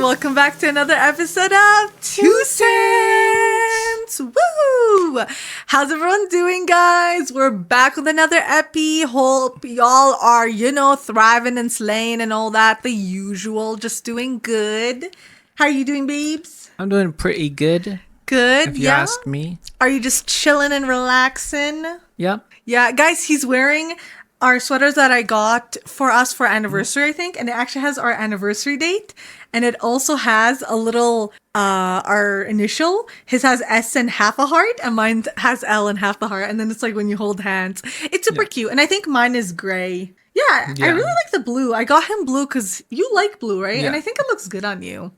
welcome back to another episode of Two Cents. Woo! How's everyone doing, guys? We're back with another epi. Hope y'all are, thriving and slaying and all that. The usual, just doing good. How are you doing, babes? I'm doing pretty good. Good, if you ask me. Are you just chilling and relaxing? Yeah. Yeah, guys, he's wearing our sweaters that I got for us for anniversary, I think, and it actually has our anniversary date, and it also has a little our initial. His has S and half a heart, and mine has L and half the heart, and then it's like when you hold hands. It's super cute, and I think mine is gray. Yeah, I really like the blue. I got him blue because you like blue, right? Yeah. And I think it looks good on you.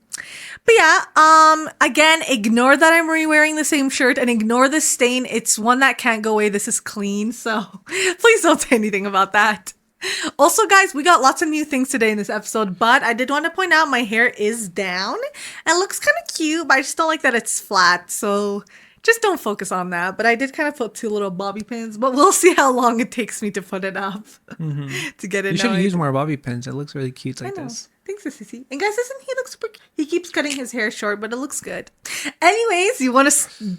But yeah, again, ignore that I'm re-wearing the same shirt and ignore the stain. It's one that can't go away. This is clean, so please don't say anything about that. Also, guys, we got lots of new things today in this episode, but I did want to point out my hair is down and looks kind of cute, but I just don't like that it's flat, so just don't focus on that. But I did kind of put 2 little bobby pins, but we'll see how long it takes me to put it up to get it. You should use more bobby pins. It looks really cute like this. Thanks, Sissy. And guys, doesn't he look super cute? He keeps cutting his hair short, but it looks good. Anyways, you want to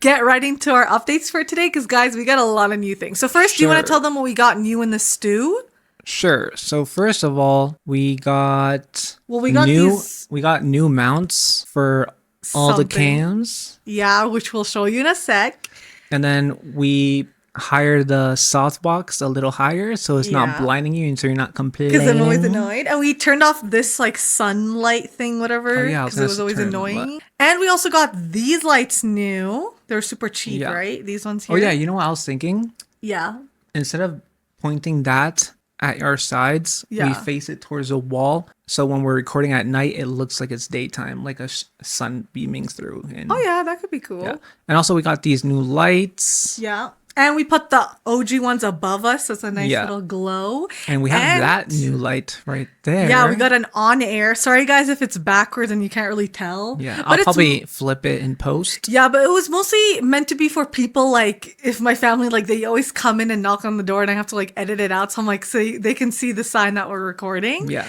get right into our updates for today? Because, guys, we got a lot of new things. So first, do you want to tell them what we got new in the stew? Sure. So first of all, we got new mounts for all the cams. Yeah, which we'll show you in a sec. And then we hired the softbox a little higher so it's not blinding you and so you're not complaining. Because I'm always annoyed. And we turned off this like sunlight thing, whatever. Because it was always annoying. And we also got these lights new. They're super cheap, right? These ones here. Oh yeah, you know what I was thinking? Yeah. Instead of pointing that at our sides, we face it towards a wall. So when we're recording at night, it looks like it's daytime, like a sun beaming through. And, oh yeah, that could be cool. Yeah. And also we got these new lights. Yeah. And we put the OG ones above us. So it's a nice little glow. And we have that new light right there. Yeah, we got an on air. Sorry, guys, if it's backwards and you can't really tell. Yeah, I'll probably flip it in post. Yeah, but it was mostly meant to be for people like if my family, like they always come in and knock on the door and I have to like edit it out. So I'm like, so they can see the sign that we're recording. Yeah.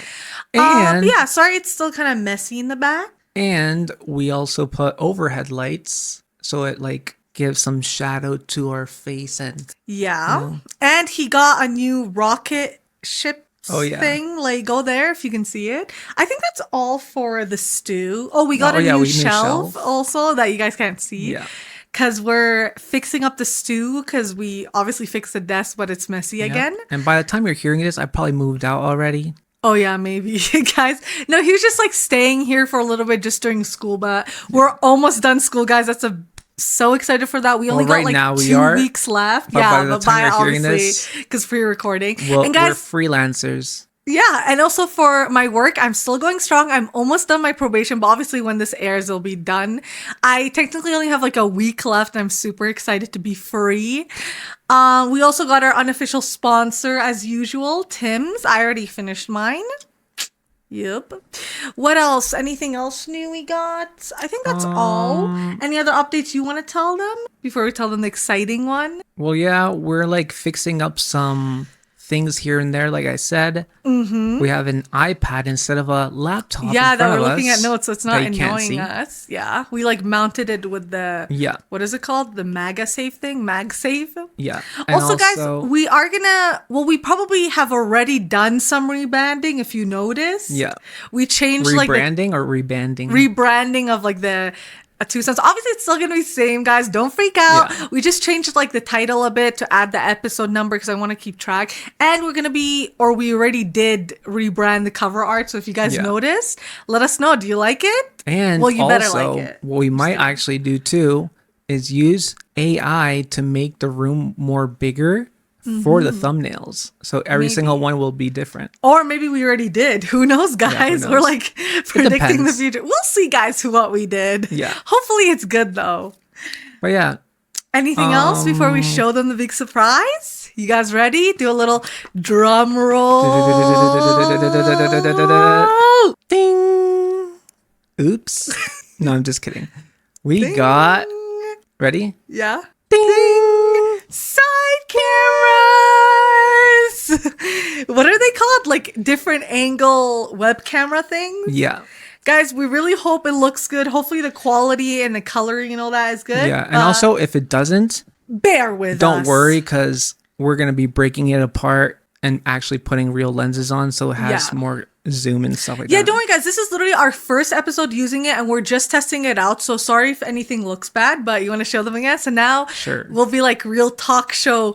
And sorry, it's still kind of messy in the back. And we also put overhead lights. So it like give some shadow to our face and and he got a new rocket ship thing Lego there if you can see it. I think that's all for the stew. We got a new shelf also that you guys can't see because we're fixing up the stew because we obviously fixed the desk but it's messy again. And by the time you're hearing this I probably moved out already. Oh yeah, maybe. Guys, no, he was just like staying here for a little bit just during school, but we're almost done school, guys. So excited for that. We only got like 2 weeks left. But by the time you're hearing this, because pre-recording. And guys, we're freelancers. Yeah, and also for my work, I'm still going strong. I'm almost done my probation, but obviously when this airs, it'll be done. I technically only have like a week left. I'm super excited to be free. We also got our unofficial sponsor as usual, Tim's. I already finished mine. Yep. What else? Anything else new we got? I think that's all. Any other updates you want to tell them before we tell them the exciting one? Well, yeah, we're like fixing up some things here and there, like I said. We have an iPad instead of a laptop. Yeah, that we're looking at notes, so it's not annoying us. Yeah, we like mounted it with the what is it called? The MagSafe thing, MagSafe. Yeah. Also, guys, we are gonna. Well, we probably have already done some rebranding. If you notice, we changed rebranding or rebanding. Rebranding of like the. 2 cents. Obviously, it's still going to be the same, guys. Don't freak out. Yeah. We just changed like the title a bit to add the episode number because I want to keep track. And we're going to we already did rebrand the cover art. So if you guys noticed, let us know. Do you like it? And well, you also, better like it. What we might actually do too is use AI to make the room more bigger for the thumbnails. So every single one will be different. Or maybe we already did. Who knows, guys? Yeah, who knows? We're like predicting the future. We'll see, guys, what we did. Yeah. Hopefully it's good, though. But yeah. Anything else before we show them the big surprise? You guys ready? Do a little drum roll. Ding. Oops. No, I'm just kidding. We Ding. got... Ready? Yeah. Ding. Side cameras. What are they called? Like different angle web camera things? Yeah. Guys, we really hope it looks good. Hopefully the quality and the coloring and all that is good. Yeah, and also if it doesn't, bear with us. Don't worry, because we're going to be breaking it apart and actually putting real lenses on, so it has more zoom and stuff like that. Yeah, don't worry, guys. This is literally our first episode using it, and we're just testing it out. So sorry if anything looks bad, but you want to show them again? So now we'll be like real talk shows.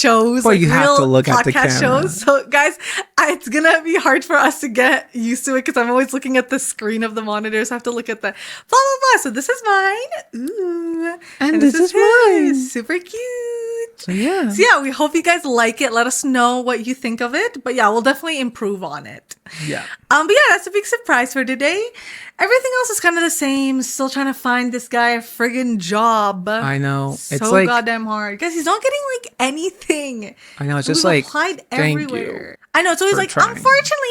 But like you have real to look at the podcast camera. shows. So guys, it's going to be hard for us to get used to it because I'm always looking at the screen of the monitors. I have to look at the blah, blah, blah. So this is mine. Ooh. And this is mine. Super cute. So yeah. So yeah, we hope you guys like it. Let us know what you think of it. But yeah, we'll definitely improve on it. Yeah. But yeah, that's a big surprise for today. Everything else is kind of the same. Still trying to find this guy a friggin' job. I know. So it's like goddamn hard. Guys, he's not getting like anything. I know. It's just We've like applied thank everywhere. you. I know. It's always like, trying. unfortunately,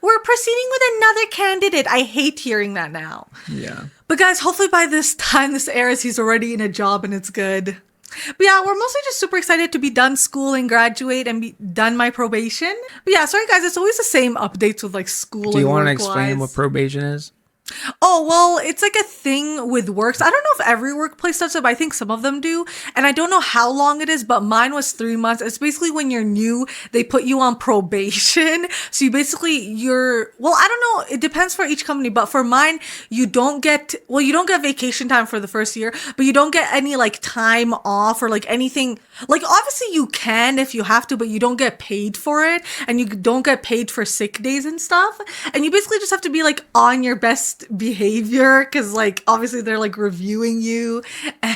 we're proceeding with another candidate. I hate hearing that now. Yeah. But guys, hopefully by this time this airs, he's already in a job and it's good. But yeah, we're mostly just super excited to be done school and graduate and be done my probation. But yeah, sorry guys, it's always the same updates with like school. Do you want to work-wise. explain what probation is? Oh, well, it's like a thing with works. I don't know if every workplace does it, but I think some of them do. And I don't know how long it is, but mine was 3 months. It's basically when you're new, they put you on probation. So you basically, I don't know. It depends for each company, but for mine, you don't get vacation time for the first year, but you don't get any like time off or like anything. Like obviously you can if you have to, but you don't get paid for it. And you don't get paid for sick days and stuff. And you basically just have to be like on your best behavior because like obviously they're like reviewing you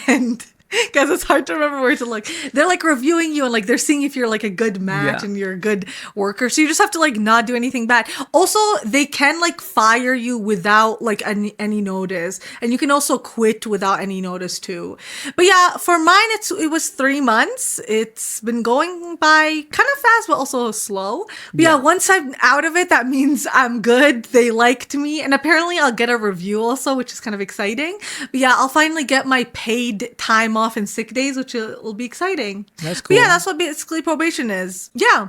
and guys, it's hard to remember where to look. They're like reviewing you and like they're seeing if you're like a good match and you're a good worker. So you just have to like not do anything bad. Also, they can like fire you without like any notice, and you can also quit without any notice too. But yeah, for mine it was 3 months. It's been going by kind of fast but also slow. But yeah, once I'm out of it, that means I'm good. They liked me, and apparently I'll get a review also, which is kind of exciting. But yeah, I'll finally get my paid time off and sick days, which will be exciting. That's cool. But yeah, that's what basically probation is. Yeah.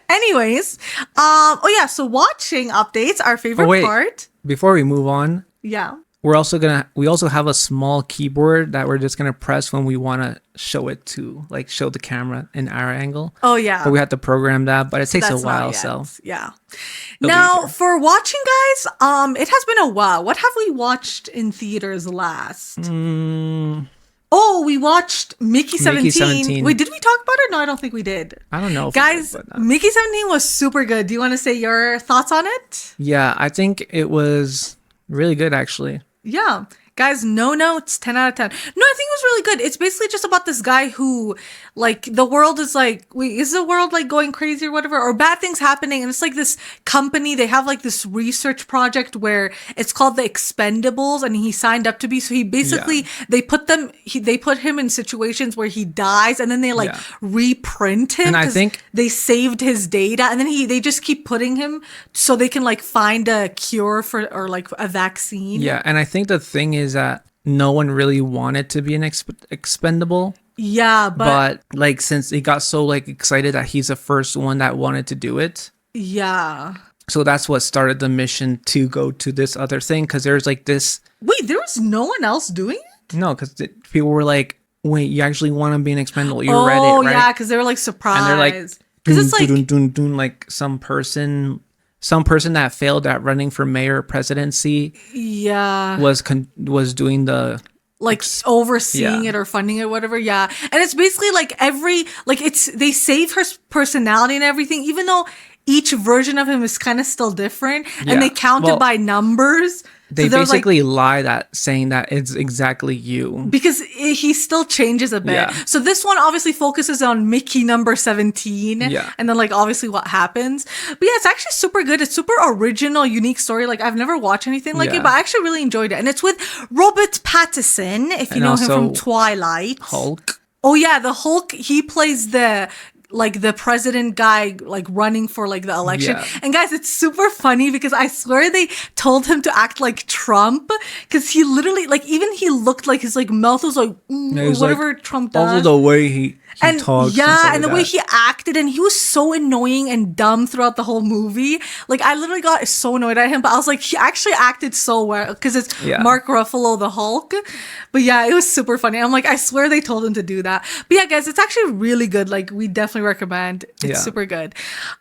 Anyways, so watching updates, our favorite part. Before we move on, yeah, we also have a small keyboard that we're just gonna press when we want to show it to like show the camera in our angle. Oh yeah. But we have to program that, but it takes a while. So yeah. It'll Now for watching, guys, it has been a while. What have we watched in theaters last? Oh, we watched Mickey 17. Wait, did we talk about it? No, I don't think we did. I don't know. Guys, Mickey 17 was super good. Do you want to say your thoughts on it? Yeah, I think it was really good, actually. Yeah. Guys, no notes, 10 out of 10. No, I think it was really good. It's basically just about this guy who, like, the world is like, wait, is the world like going crazy or whatever? Or bad things happening. And it's like this company, they have like this research project where it's called the Expendables, and he signed up to be. So he basically, they put him in situations where he dies, and then they like reprint him. And I think they saved his data, and then they just keep putting him so they can like find a cure for, or like a vaccine. Yeah. And I think the thing is that no one really wanted to be an expendable. Yeah, but like since he got so like excited that he's the first one that wanted to do it. Yeah. So that's what started the mission to go to this other thing, because there's like this. Wait, there was no one else doing it? No, because people were like, "Wait, you actually want to be an expendable? You read it, right?" Oh yeah, because they were like surprised. And they're like, because it's like like some person that failed at running for mayor or presidency. Yeah. Was doing the like overseeing it or funding it, whatever. Yeah. And it's basically like they save her personality and everything, even though each version of him is kind of still different, and they count it by numbers. They basically lie that saying that it's exactly you, because he still changes a bit. Yeah. So this one obviously focuses on Mickey number 17. Yeah. And then like obviously what happens. But yeah, it's actually super good. It's super original, unique story. Like I've never watched anything like it, but I actually really enjoyed it. And it's with Robert Pattinson, if you know him from Twilight. Hulk. Oh yeah, the Hulk. He plays the president guy, like running for like the election. Yeah. And guys, it's super funny because I swear they told him to act like Trump, because he literally, like, even he looked like his like mouth was like whatever like, Trump does. Also the way And talks yeah, and the like way that. he acted, and he was so annoying and dumb throughout the whole movie. Like, I literally got so annoyed at him, but I was like, he actually acted so well because it's Yeah. Mark Ruffalo, the Hulk. But yeah, it was super funny. I'm like, I swear they told him to do that. But yeah, guys, it's actually really good. Like, we definitely recommend. It's Yeah. super good.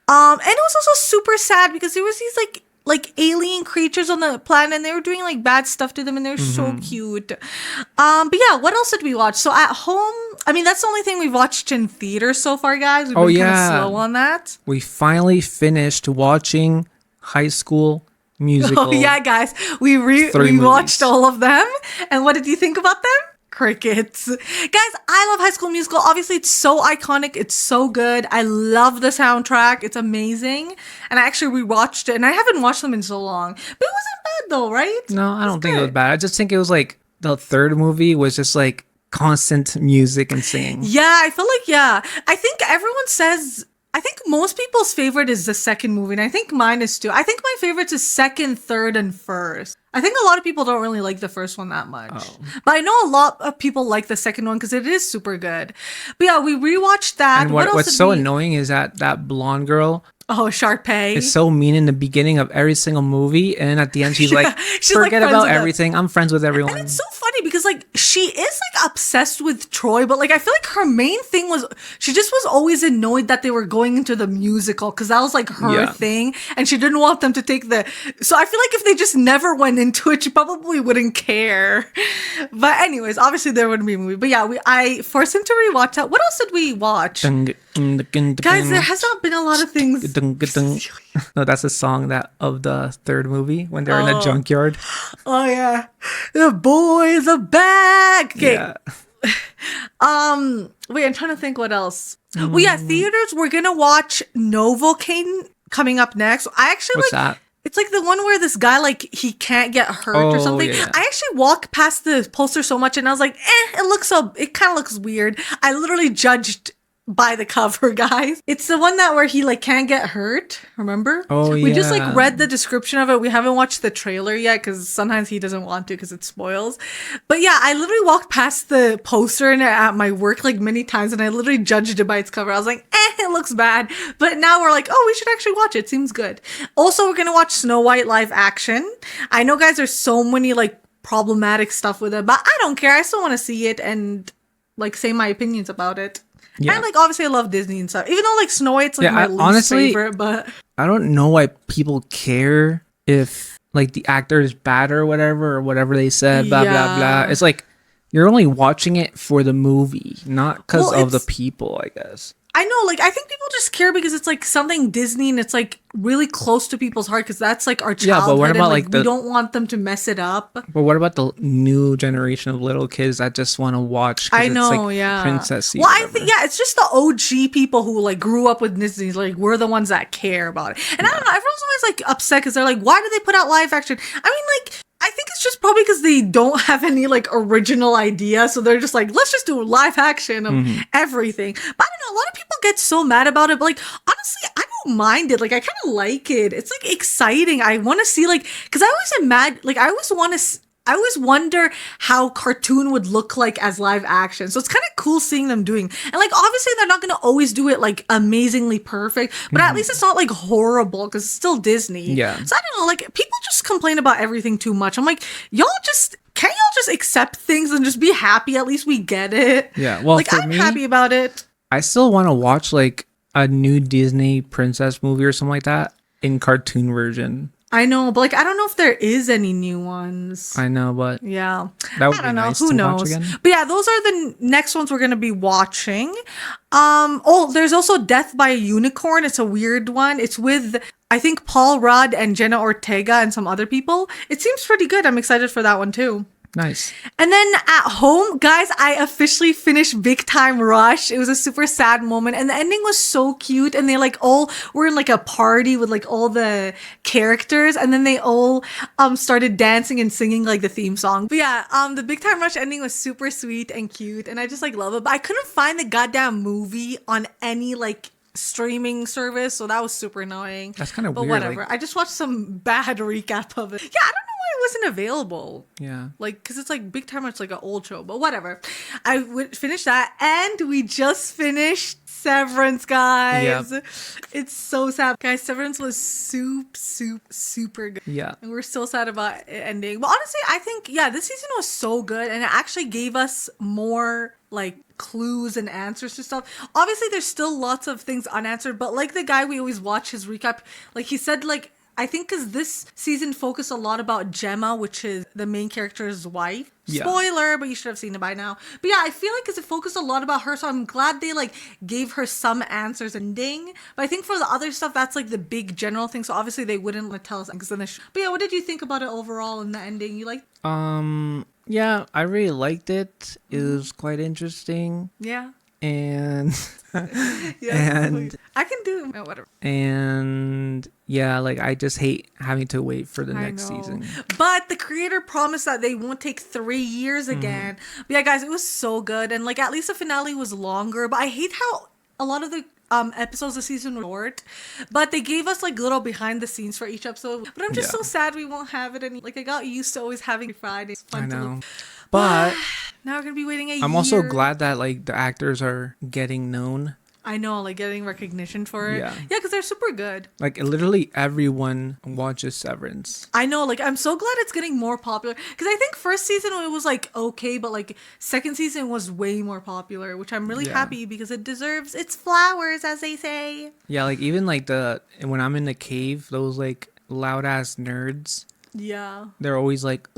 And it was also super sad because there was these like alien creatures on the planet, and they were doing like bad stuff to them, and they're so cute. But yeah, what else did we watch? So at home, I mean, that's the only thing we've watched in theaters so far, guys. We've been kind of slow on that. We finally finished watching High School Musical. Oh yeah, guys, we Three watched movies. all of them, and what did you think about them? Crickets. Guys, I love High School Musical. Obviously, it's so iconic. It's so good. I love the soundtrack. It's amazing. And I actually rewatched it, and I haven't watched them in so long. But it wasn't bad though, right? No, I don't think it was good. bad. I just think it was like the third movie was just like constant music and singing. Yeah, I feel like, yeah. I think everyone says, I think most people's favorite is the second movie, and I think mine is too. I think my favorites is second, third, and first. I think a lot of people don't really like the first one that much. Oh. But I know a lot of people like the second one because it is super good. But yeah, we rewatched that. And What else what's did so we... annoying is that blonde girl Oh, Sharpay. is so mean in the beginning of every single movie, and at the end she's like, she's, like, forget friends about with them. everything. I'm friends with everyone. And it's so funny because like she is like obsessed with Troy, but like I feel like her main thing was she just was always annoyed that they were going into the musical because that was like her thing, and she didn't want them to take the. So I feel like if they just never went into it, she probably wouldn't care. But anyways, obviously there wouldn't be a movie. But yeah, I forced him to rewatch that. What else did we watch? Guys, there has not been a lot of things. No, that's a song of the third movie when they're in the junkyard. Oh yeah, the boys are back. Okay. Yeah. Wait, I'm trying to think what else. Well, yeah, theaters. We're gonna watch Novocaine coming up next. I actually What's that? It's like the one where this guy, like, he can't get hurt or Oh, something. yeah. I actually walked past the poster so much and I was like, it kind of looks weird. I literally judged by the cover, guys. It's the one where he like can't get hurt, remember? Oh, We just like yeah. read the description of it. We haven't watched the trailer yet because sometimes he doesn't want to because it spoils. But yeah, I literally walked past the poster and at my work like many times and I literally judged it by its cover. I was like, it looks bad. But now we're like, oh, we should actually watch it. Seems good. Also, we're gonna watch Snow White live action. I know, guys, there's so many like problematic stuff with it, but I don't care. I still want to see it and like say my opinions about it. Yeah. And like obviously I love Disney and stuff. Even though like Snow White's like my least honestly, favorite, but I don't know why people care if like the actor is bad or whatever they said, blah blah blah. It's like you're only watching it for the movie, not because of the people, I guess. I know, like, I think people just care because it's like something Disney and it's like really close to people's heart because that's like our childhood. Yeah, but what about and, like we don't want them to mess it up. But what about the new generation of little kids that just want to watch? I know, it's like yeah. princessy. Well, I think it's just the OG people who like grew up with Disney. Like we're the ones that care about it. And I don't know, everyone's always like upset because they're like, why do they put out live action? I mean, like, I think it's just probably because they don't have any like original idea, so they're just like, let's just do live action of everything. But I don't know, a lot of people get so mad about it, but like honestly, I don't mind it. Like I kind of like it. It's like exciting. I want to see like because I always imagine like I always wonder how cartoon would look like as live action. So it's kind of cool seeing them doing. And like obviously they're not going to always do it like amazingly perfect, but at least it's not like horrible because it's still Disney. Yeah. So I don't know, like people just complain about everything too much. I'm like, can't y'all just accept things and just be happy? At least we get it. Yeah. Well, like for I'm me, happy about it. I still want to watch like a new Disney princess movie or something like that in cartoon version. I know, but like I don't know if there is any new ones. I know, but Yeah. that would I be don't know. nice Who to knows? watch again. But yeah, those are the next ones we're going to be watching. There's also Death by a Unicorn. It's a weird one. It's with, I think, Paul Rudd and Jenna Ortega and some other people. It seems pretty good. I'm excited for that one too. Nice. And then at home, guys, I officially finished Big Time Rush. It was a super sad moment. And the ending was so cute. And they like all were in like a party with like all the characters. And then they all started dancing and singing like the theme song. But yeah, the Big Time Rush ending was super sweet and cute. And I just like love it. But I couldn't find the goddamn movie on any like streaming service. So that was super annoying. That's kind of But weird. whatever. Like, I just watched some bad recap of it. Yeah, I don't know why it wasn't available. Yeah. Like, because it's like Big Time, it's like an old show, but whatever. I would finish that, and we just finished Severance, guys. Yep. It's so sad. Guys, Severance was super good. Yeah. And we're still sad about it ending. But honestly, I think, yeah, this season was so good, and it actually gave us more, like, clues and answers to stuff. Obviously, there's still lots of things unanswered, but like the guy we always watch his recap, like he said, like, I think because this season focused a lot about Gemma, which is the main character's wife. Yeah. Spoiler, but you should have seen it by now. But yeah, I feel like because it focused a lot about her, so I'm glad they like gave her some answers and ding. But I think for the other stuff, that's like the big general thing. So obviously they wouldn't want to tell us because then. But yeah, what did you think about it overall in the ending? You like? Yeah, I really liked it. It was quite interesting. Yeah. And yeah, and I can do whatever. And yeah, like I just hate having to wait for the next season. But the creator promised that they won't take 3 years again. But yeah, guys, it was so good, and like at least the finale was longer. But I hate how a lot of the episodes this season were short, but they gave us like little behind the scenes for each episode. But I'm just so sad we won't have it any. Like I got used to always having Fridays. I know. But now we're gonna be waiting a year. I'm also glad that like the actors are getting known. I know, like getting recognition for it. Yeah, because they're super good. Like literally everyone watches Severance. I know, like I'm so glad it's getting more popular because I think first season it was like okay, but like second season was way more popular, which I'm really happy because it deserves its flowers, as they say. Yeah, like even like when I'm in the cave, those like loud ass nerds. Yeah. They're always like,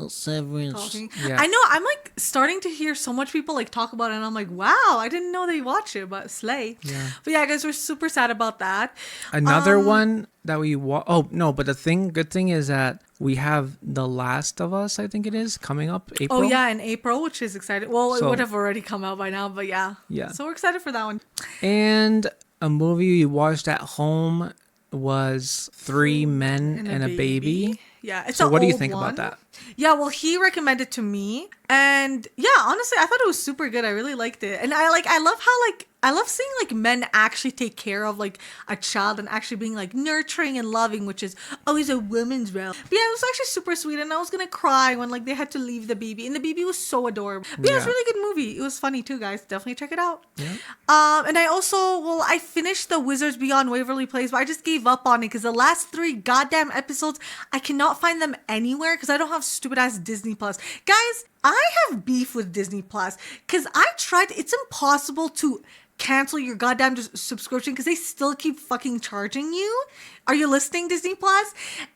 Severance. Talking. Yeah. I know. I'm like starting to hear so much people like talk about it, and I'm like, wow, I didn't know they watch it, but slay. Yeah. But yeah, guys, we're super sad about that. Another one that we oh no, but good thing is that we have The Last of Us, I think it is, coming up April. Oh yeah, in April, which is exciting. Well, it would have already come out by now, but yeah. Yeah. So we're excited for that one. And a movie we watched at home was Three Men and a Baby. Yeah, it's so what do you old think one. about that? Yeah, well, he recommended to me, and yeah, honestly, I thought it was super good. I really liked it, and I love how like I love seeing like men actually take care of like a child and actually being like nurturing and loving, which is always a woman's role. But yeah, it was actually super sweet, and I was gonna cry when like they had to leave the baby, and the baby was so adorable. But yeah, it was a really good movie. It was funny too, guys. Definitely check it out. Yeah. And I finished the Wizards Beyond Waverly Place, but I just gave up on it because the last 3 goddamn episodes I cannot find them anywhere because I don't have stupid ass Disney Plus. Guys, I have beef with Disney Plus because I tried. It's impossible to cancel your goddamn subscription because they still keep fucking charging you. Are you listening, Disney Plus?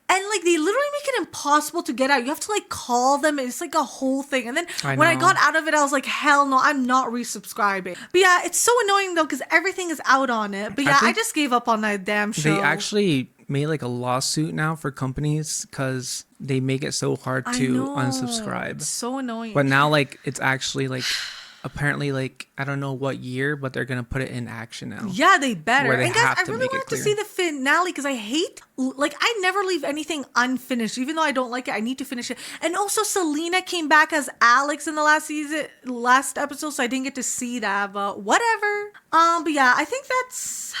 And like they literally make it impossible to get out. You have to like call them, and it's like a whole thing. And then when I got out of it, I was like, hell no, I'm not resubscribing. But yeah, it's so annoying though because everything is out on it. But yeah, I just gave up on that damn show. They actually made like a lawsuit now for companies because they make it so hard to unsubscribe. It's so annoying. But now like it's actually like apparently like I don't know what year, but they're gonna put it in action now. Yeah, they better. And guys, I really wanted to see the finale because I hate like I never leave anything unfinished. Even though I don't like it, I need to finish it. And also Selena came back as Alex in the last episode, so I didn't get to see that, but whatever. But yeah, I think that's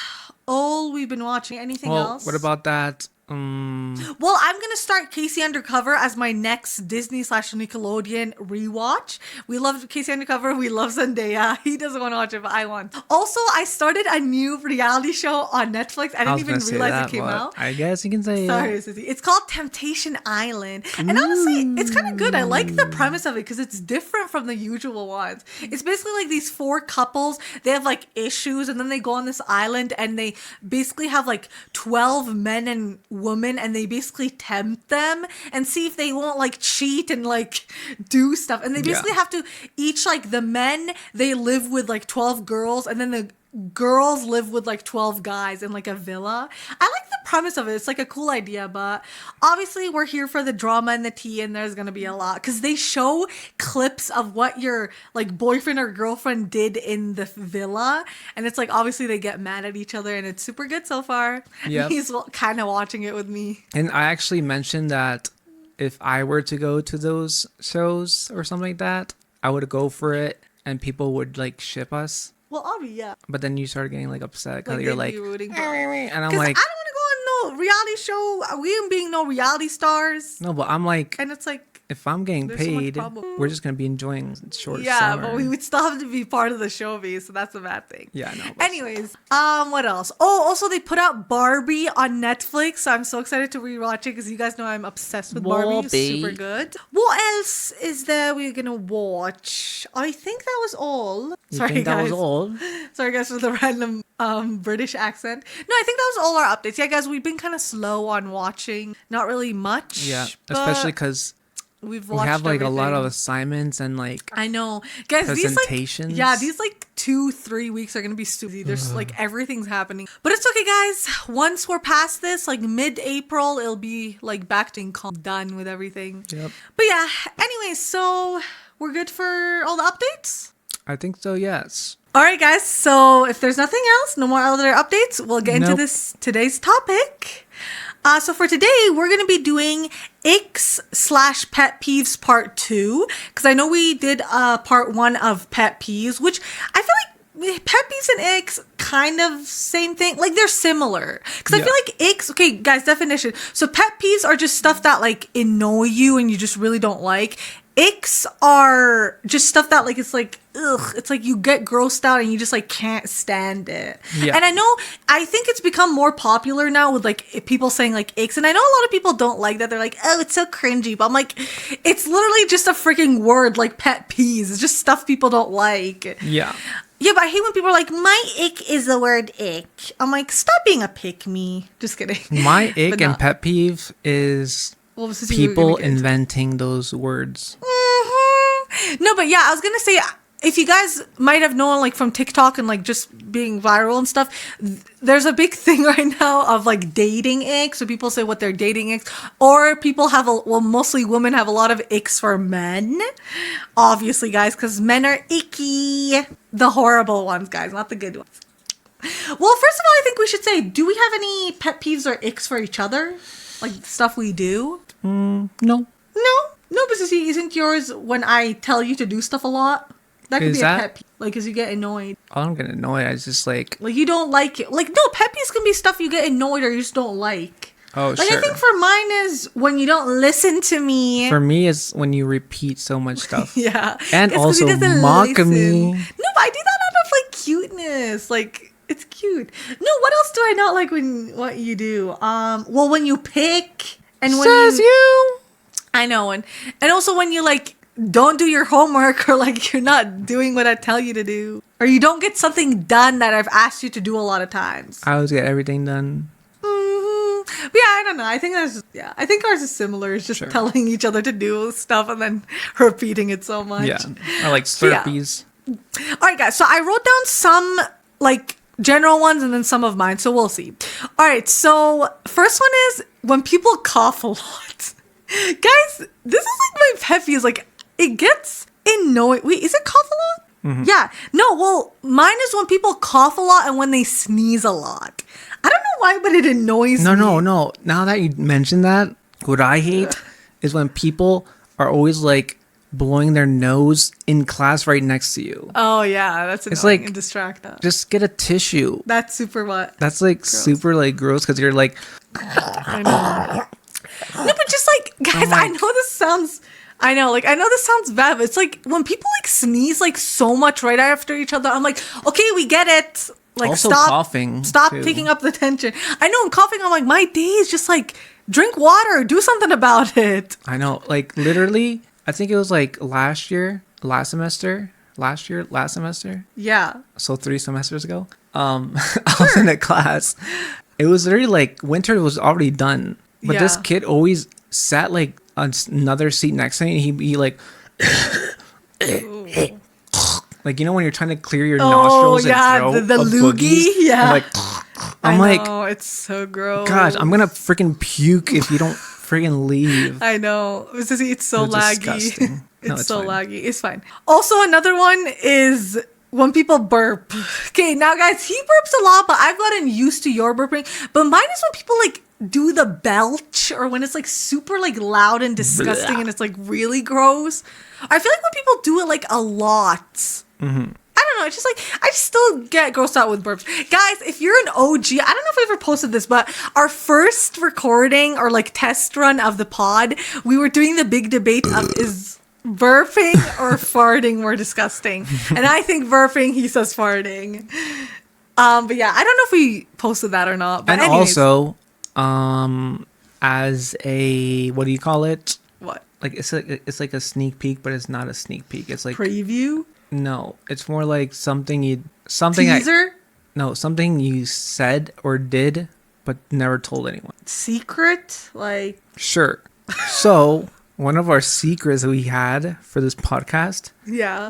all we've been watching. Anything else? What about that? Well, I'm gonna start Casey Undercover as my next Disney/Nickelodeon rewatch. We love Casey Undercover. We love Zendaya. He doesn't want to watch it, but I want. Also, I started a new reality show on Netflix. I didn't even realize it came out. I guess you can say Sorry, Sissy. It's called Temptation Island. And honestly, it's kind of good. I like the premise of it because it's different from the usual ones. It's basically like these 4 couples. They have like issues, and then they go on this island, and they basically have like 12 men and women, and they basically tempt them and see if they won't like cheat and like do stuff. And they basically have to each, like the men, they live with like 12 girls, and then the girls live with like 12 guys in like a villa. I like the premise of it. It's like a cool idea, but obviously we're here for the drama and the tea, and there's gonna be a lot because they show clips of what your like boyfriend or girlfriend did in the villa, and it's like obviously they get mad at each other, and it's super good so far. Yeah, he's kind of watching it with me. And I actually mentioned that if I were to go to those shows or something like that, I would go for it, and people would like ship us. Well, Abby, yeah. But then you started getting like upset because you're like, rooting for and I'm like, I don't want to go on reality show. We being no reality stars. No, but I'm like, And it's like, if I'm getting there's so much paid, problem. we're just gonna be enjoying short yeah, summer. but we would still have to be part of the show, B, so that's a bad thing. Yeah, no. But Anyways, what else? Oh, also they put out Barbie on Netflix, so I'm so excited to rewatch it because you guys know I'm obsessed with Barbie. It's super good. What else is there we're gonna watch? I think that was all. you Sorry, think that guys. was all? Sorry, guys, for the random British accent. No, I think that was all our updates. Yeah, guys, we've been kind of slow on watching. Not really much. Yeah, but especially because we have like a lot of everything. assignments and like I know, guys. presentations. These like 2-3 weeks are gonna be stupid. There's like everything's happening, but it's okay, guys. Once we're past this, like mid-April, it'll be like back to done with everything. Yep. But yeah. Anyways, so we're good for all the updates. I think so. Yes. All right, guys. So if there's nothing else, no more other updates, we'll get into today's topic. So for today, we're going to be doing icks/pet peeves part 2. Because I know we did part 1 of pet peeves, which I feel like pet peeves and icks kind of same thing. Like they're similar. Because I feel like icks, okay, guys, definition. So pet peeves are just stuff that like annoy you and you just really don't like. Icks are just stuff that like it's like ugh, it's like you get grossed out and you just like can't stand it. Yeah. And I think it's become more popular now with like people saying like icks, and I know a lot of people don't like that. They're like, oh, it's so cringy, but I'm like, it's literally just a freaking word like pet peeves. It's just stuff people don't like. Yeah. Yeah, but I hate when people are like, my ick is the word ick. I'm like, stop being a pick me. Just kidding. My ick But and no. pet peeve is Well, this is you were people gonna get into. inventing those words. No, but yeah, I was gonna say, if you guys might have known like from TikTok and like just being viral and stuff, there's a big thing right now of like dating icks. So people say what they're dating icks, or people have mostly women have a lot of icks for men. Obviously, guys, because men are icky, the horrible ones, guys, not the good ones. Well, first of all, I think we should say, do we have any pet peeves or icks for each other? Like stuff we do? No. No, because see, isn't yours when I tell you to do stuff a lot? That could Is be that- a pet peeve. Like, because you get annoyed. I don't get annoyed. I just like, Like, you don't like it. Like, no, pet peeves can be stuff you get annoyed or you just don't like. oh, Like, sure. I think for mine is when you don't listen to me. For me, it's when you repeat so much stuff. Yeah. And It's 'cause he also doesn't mock listen. me. No, but I do that out of, like, cuteness. Like, it's cute. No, what else do I not like what you do? Well, when you pick and when Says you. I know, and also when you like don't do your homework or like you're not doing what I tell you to do, or you don't get something done that I've asked you to do a lot of times. I always get everything done. But yeah, I don't know. I think I think ours is similar. It's just Sure. telling each other to do stuff and then repeating it so much. Yeah. I like Yeah. Slurpees. All right, guys. So I wrote down some like general ones and then some of mine. So we'll see. All right. So first one is when people cough a lot. Guys, this is like my pet peeve. Like, it gets annoying. Wait, is it cough a lot? Yeah. No, well, mine is when people cough a lot and when they sneeze a lot. I don't know why, but it annoys me. No. Now that you mention that, what I hate is when people are always like blowing their nose in class right next to you. Oh, yeah. That's annoying. It's like- and distracting. Just get a tissue. That's super what? That's like super like gross because you're like, I know. No, but just like, guys, I know this sounds bad, but it's like when people like sneeze like so much right after each other, I'm like, okay, we get it. Like, also stop coughing. Stop too. taking up the tension. I know, I'm coughing. I'm like, my day is just like, drink water, do something about it. I know, like literally, I think it was like last semester. Yeah. So 3 semesters ago. I was in a class. It was literally like winter was already done. But this Yeah. kid always sat like on another seat next to me and he'd be like like, you know when you're trying to clear your nostrils yeah, and throw the a loogie, boogie? yeah. And I'm like, know, it's so gross. gosh, I'm gonna freaking puke if you don't freaking leave. I know. It's so It was laggy. disgusting. No, It's it's so fine. laggy. It's fine. Also, another one is when people burp. Okay, now guys, he burps a lot, but I've gotten used to your burping. But mine is when people like do the belch or when it's like super like loud and disgusting and it's like really gross. I feel like when people do it like a lot. I don't don't know. It's just like, I still get grossed out with burps. Guys, if you're an OG, I don't know if we ever posted this, but our first recording or like test run of the pod, we were doing the big debate of is burping or farting more disgusting. And I think burping, he says farting. But yeah, I don't know if we posted that or not. But and anyways. also, as a, what do you call it? What? Like it's like a sneak peek, but it's not a sneak peek. It's like preview. No, it's more like something teaser. Something you said or did, but never told anyone. Secret, like sure. So one of our secrets we had for this podcast,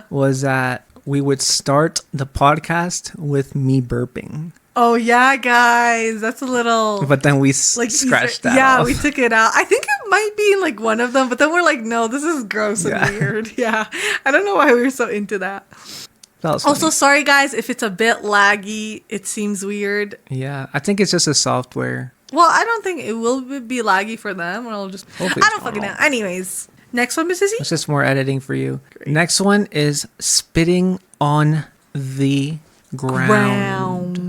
was that we would start the podcast with me burping. Oh yeah, guys, that's a little. But then we scratched that. Yeah, off. we took it out. I think it might be in like one of them, but then we're like, no, this is gross and weird. Yeah, I don't know why we were so into that. Also, sorry guys if it's a bit laggy. It seems weird. Yeah, I think it's just a software. Well, I don't think it will be laggy for them. I'll just. Hopefully I don't fucking know. Anyways, next one, Mrs. E. It's just more editing for you. Great. Next one is spitting on the ground.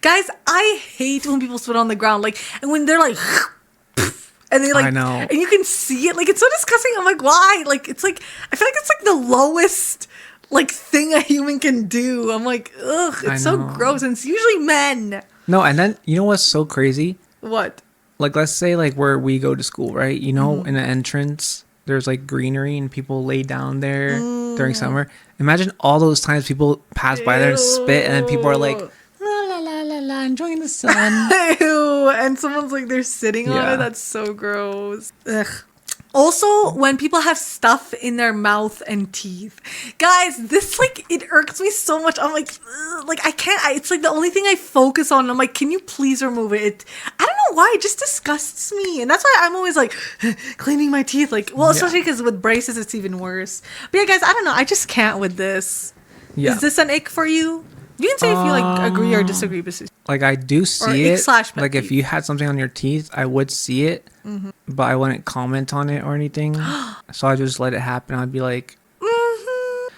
Guys, I hate when people spit on the ground. Like, and when they're like, and they like, I know. And you can see it. Like, it's so disgusting. I'm like, why? Like, it's like, I feel like it's like the lowest like thing a human can do. I'm like, ugh, it's so gross. And it's usually men. No, and then you know what's so crazy? What? Like, let's say like where we go to school, right? You know, in the entrance, there's like greenery and people lay down there during summer. Imagine all those times people pass by there and spit, and then people are like, la la la la, enjoying the sun. Ew. And someone's like, they're sitting on it. That's so gross. Ugh. Also, when people have stuff in their mouth and teeth. Guys, this, like, it irks me so much. I'm like, ugh, like, I can't, it's like the only thing I focus on. I'm like, can you please remove it? I don't know why, it just disgusts me. And that's why I'm always like, cleaning my teeth. Like, well, especially because with braces, it's even worse. But yeah, guys, I don't know. I just can't with this. Yeah. Is this an ick for you? You can say if you, like, agree or disagree. Like, I do see it. Like, if you had something on your teeth, I would see it. But I wouldn't comment on it or anything. So I just let it happen. I'd be like...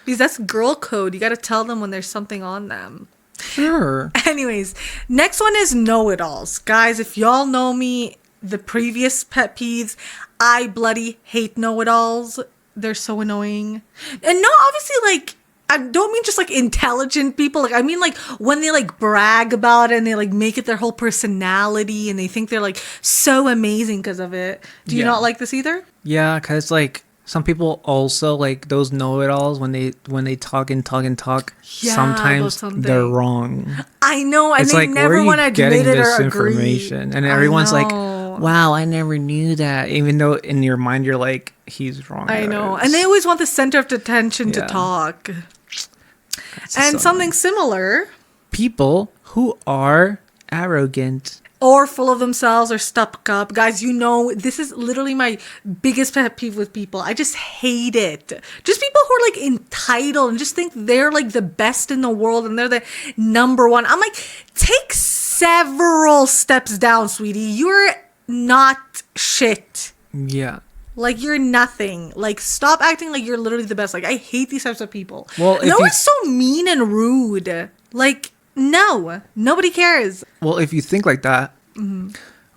Because that's girl code. You got to tell them when there's something on them. Sure. Anyways, next one is know-it-alls. Guys, if y'all know me, the previous pet peeves, I bloody hate know-it-alls. They're so annoying. And not obviously, like... I don't mean just like intelligent people. Like, I mean like when they like brag about it and they like make it their whole personality and they think they're like so amazing because of it. Do you not like this either? Yeah, because like some people also like those know-it-alls when they talk and talk and talk. Yeah, sometimes they're wrong. I know, and it's they like, never want to admit it or agree. And everyone's like, wow, I never knew that. Even though in your mind you're like, he's wrong. I know. And they always want the center of attention to talk. And something similar. People who are arrogant. Or full of themselves or stuck up. Guys, you know, this is literally my biggest pet peeve with people. I just hate it. Just people who are like entitled and just think they're like the best in the world and they're the number one. I'm like, take several steps down, sweetie. You're not shit. Yeah. Like, you're nothing. Like, stop acting like you're literally the best. Like, I hate these types of people. Well, no one's so mean and rude. Like, no. Nobody cares. Well, if you think like that,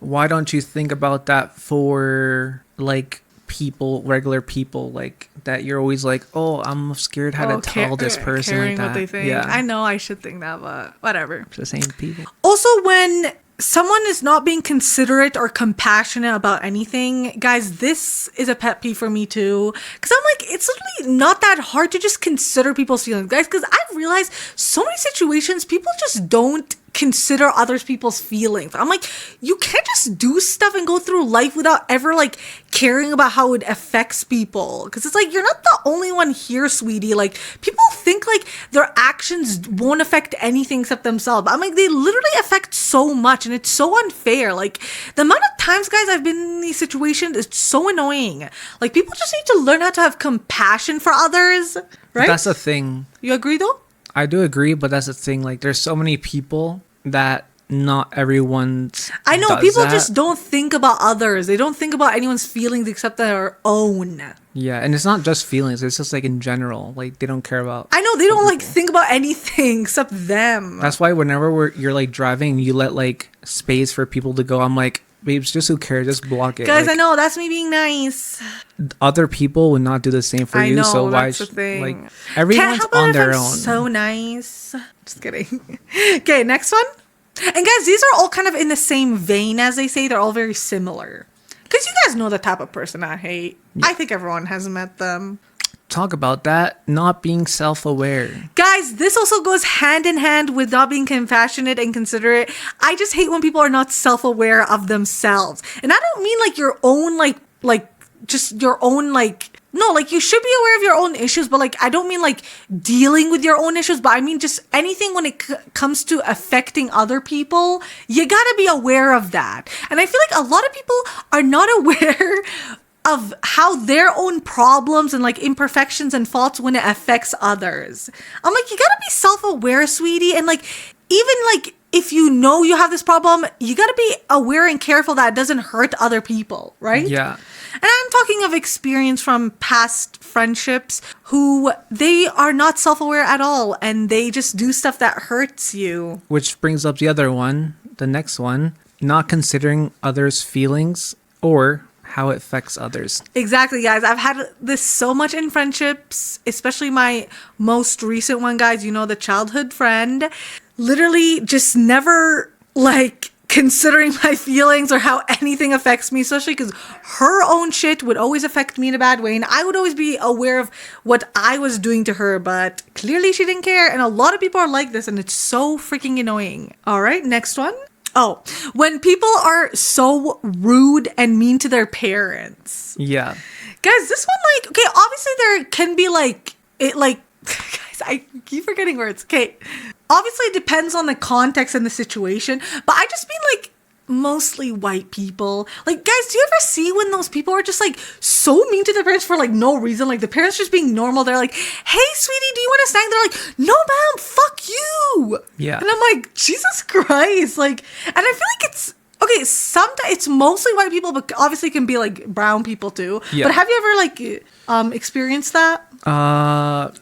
why don't you think about that for, like, people, regular people, like, that you're always like, oh, I'm scared how to tell this person like that. What they think. Yeah. I know I should think that, but whatever. It's the same people. Also, when... someone is not being considerate or compassionate about anything. Guys, this is a pet peeve for me too. Because I'm like, it's literally not that hard to just consider people's feelings. Guys, because I've realized so many situations, people just don't consider other people's feelings. I'm like, you can't just do stuff and go through life without ever like caring about how it affects people. Because it's like, you're not the only one here, sweetie. Like, people think like their actions won't affect anything except themselves. But I'm like, they literally affect so much and it's so unfair. Like, the amount of times, guys, I've been in these situations, it's so annoying. Like, people just need to learn how to have compassion for others, right? That's the thing. You agree though? I do agree, but that's the thing. Like, there's so many people that not everyone's. I know people just don't think about others. They don't think about anyone's feelings except their own. Yeah, and it's not just feelings. It's just like in general. Like they don't care about. I know they don't like think about anything except them. That's why whenever you're like driving, you let like space for people to go. I'm like, babes, just who cares? Just block it. Guys, like, I know that's me being nice. Other people would not do the same for you. So why? That's the thing. Like everyone's on their own. So nice. Just kidding. Okay, next one. And guys, these are all kind of in the same vein, as they say. They're all very similar. Because you guys know the type of person I hate. Yeah. I think everyone has met them. Talk about that. Not being self-aware. Guys, this also goes hand in hand with not being compassionate and considerate. I just hate when people are not self-aware of themselves. And I don't mean like your own, just your own, no, like you should be aware of your own issues, but like I don't mean like dealing with your own issues, but I mean just anything when it comes to affecting other people, you gotta be aware of that. And I feel like a lot of people are not aware of how their own problems and like imperfections and faults when it affects others. I'm like, you gotta be self-aware, sweetie, and like even like if you know you have this problem, you gotta be aware and careful that it doesn't hurt other people, right? Yeah. And I'm talking of experience from past friendships who they are not self-aware at all and they just do stuff that hurts you. Which brings up the next one, not considering others' feelings or how it affects others. Exactly, guys. I've had this so much in friendships, especially my most recent one, guys. You know, the childhood friend. Literally just never like considering my feelings or how anything affects me, especially because her own shit would always affect me in a bad way, and I would always be aware of what I was doing to her, but clearly she didn't care, and a lot of people are like this, and it's so freaking annoying. All right, next one. Oh, when people are so rude and mean to their parents. Yeah. Guys, this one, like, okay, obviously there can be guys, I keep forgetting words. Okay. Obviously, it depends on the context and the situation, but I just mean like mostly white people. Like, guys, do you ever see when those people are just like so mean to their parents for like no reason? Like the parents just being normal. They're like, "Hey, sweetie, do you want a snack?" They're like, "No, ma'am, fuck you." Yeah. And I'm like, Jesus Christ. Like, and I feel like it's okay. Sometimes it's mostly white people, but obviously it can be like brown people too. Yeah. But have you ever like experienced that?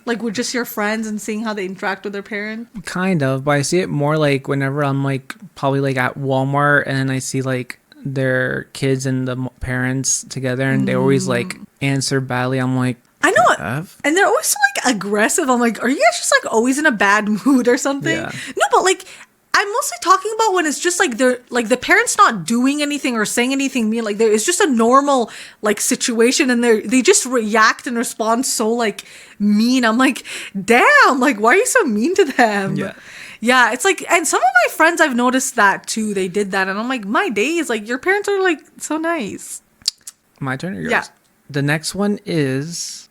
Like with just your friends and seeing how they interact with their parents? Kind of, but I see it more like whenever I'm like probably like at Walmart and I see like their kids and the parents together and they always like answer badly. I'm like, I know it. And they're always so like aggressive. I'm like, are you guys just like always in a bad mood or something? Yeah. No, but like I'm mostly talking about when it's just like they're like the parents not doing anything or saying anything mean. Like it's just a normal like situation and they just react and respond so like mean. I'm like, damn, like why are you so mean to them? Yeah. Yeah, it's like, and some of my friends I've noticed that too. They did that, and I'm like, my days, like your parents are like so nice. My turn or yours? Yeah. The next one is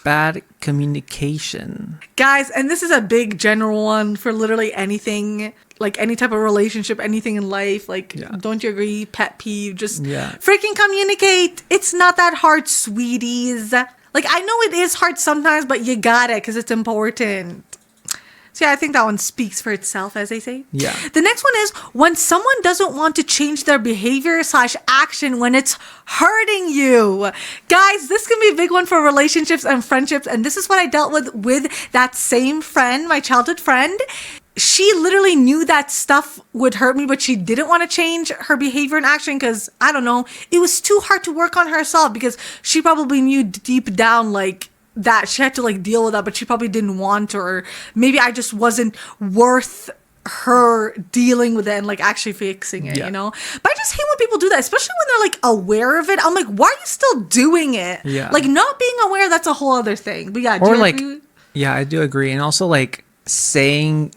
bad communication. Guys, and this is a big general one for literally anything, like any type of relationship, anything in life. Like, Don't you agree? Pet peeve, just freaking communicate. It's not that hard, sweeties. Like, I know it is hard sometimes, but you got it because it's important. So yeah, I think that one speaks for itself, as they say. Yeah. The next one is when someone doesn't want to change their behavior / action when it's hurting you. Guys, this can be a big one for relationships and friendships. And this is what I dealt with that same friend, my childhood friend. She literally knew that stuff would hurt me, but she didn't want to change her behavior and action because, I don't know, it was too hard to work on herself because she probably knew deep down, like, that she had to like deal with that, but she probably didn't want to, or maybe I just wasn't worth her dealing with it and like actually fixing it, you know? But I just hate when people do that, especially when they're like aware of it. I'm like, why are you still doing it? Yeah. Like not being aware, that's a whole other thing. But yeah, or like, yeah, I do agree. And also like saying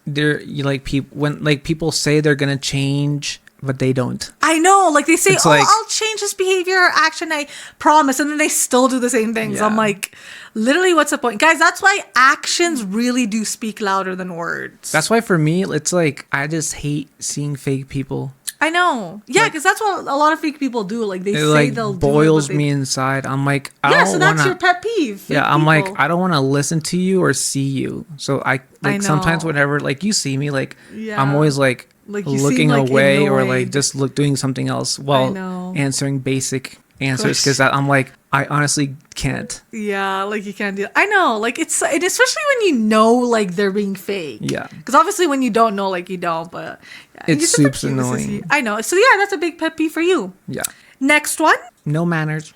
when like people say they're gonna change, but they don't. I know, like they say, it's like, I'll change this behavior or action, I promise, and then they still do the same things. Yeah. I'm like, literally, what's the point? Guys, that's why actions really do speak louder than words. That's why for me, it's like, I just hate seeing fake people. I know. Yeah, because that's what a lot of fake people do. Like, they say like they'll do it. It boils me inside. I'm like, so that's your pet peeve. Yeah, I'm like, I don't want to listen to you or see you. So I sometimes whenever, like, you see me, like, I'm always like, Like you looking seem like away or annoyed. like just doing something else while know. answering basic answers, because I'm like, I honestly can't. Yeah, like you can't do I know, like it's and especially when you know like they're being fake. Yeah. Because obviously when you don't know, like you don't, but yeah, It's just the super cutest is annoying. you. I know. So yeah, that's a big pet peeve for you. Yeah. Next one. No manners.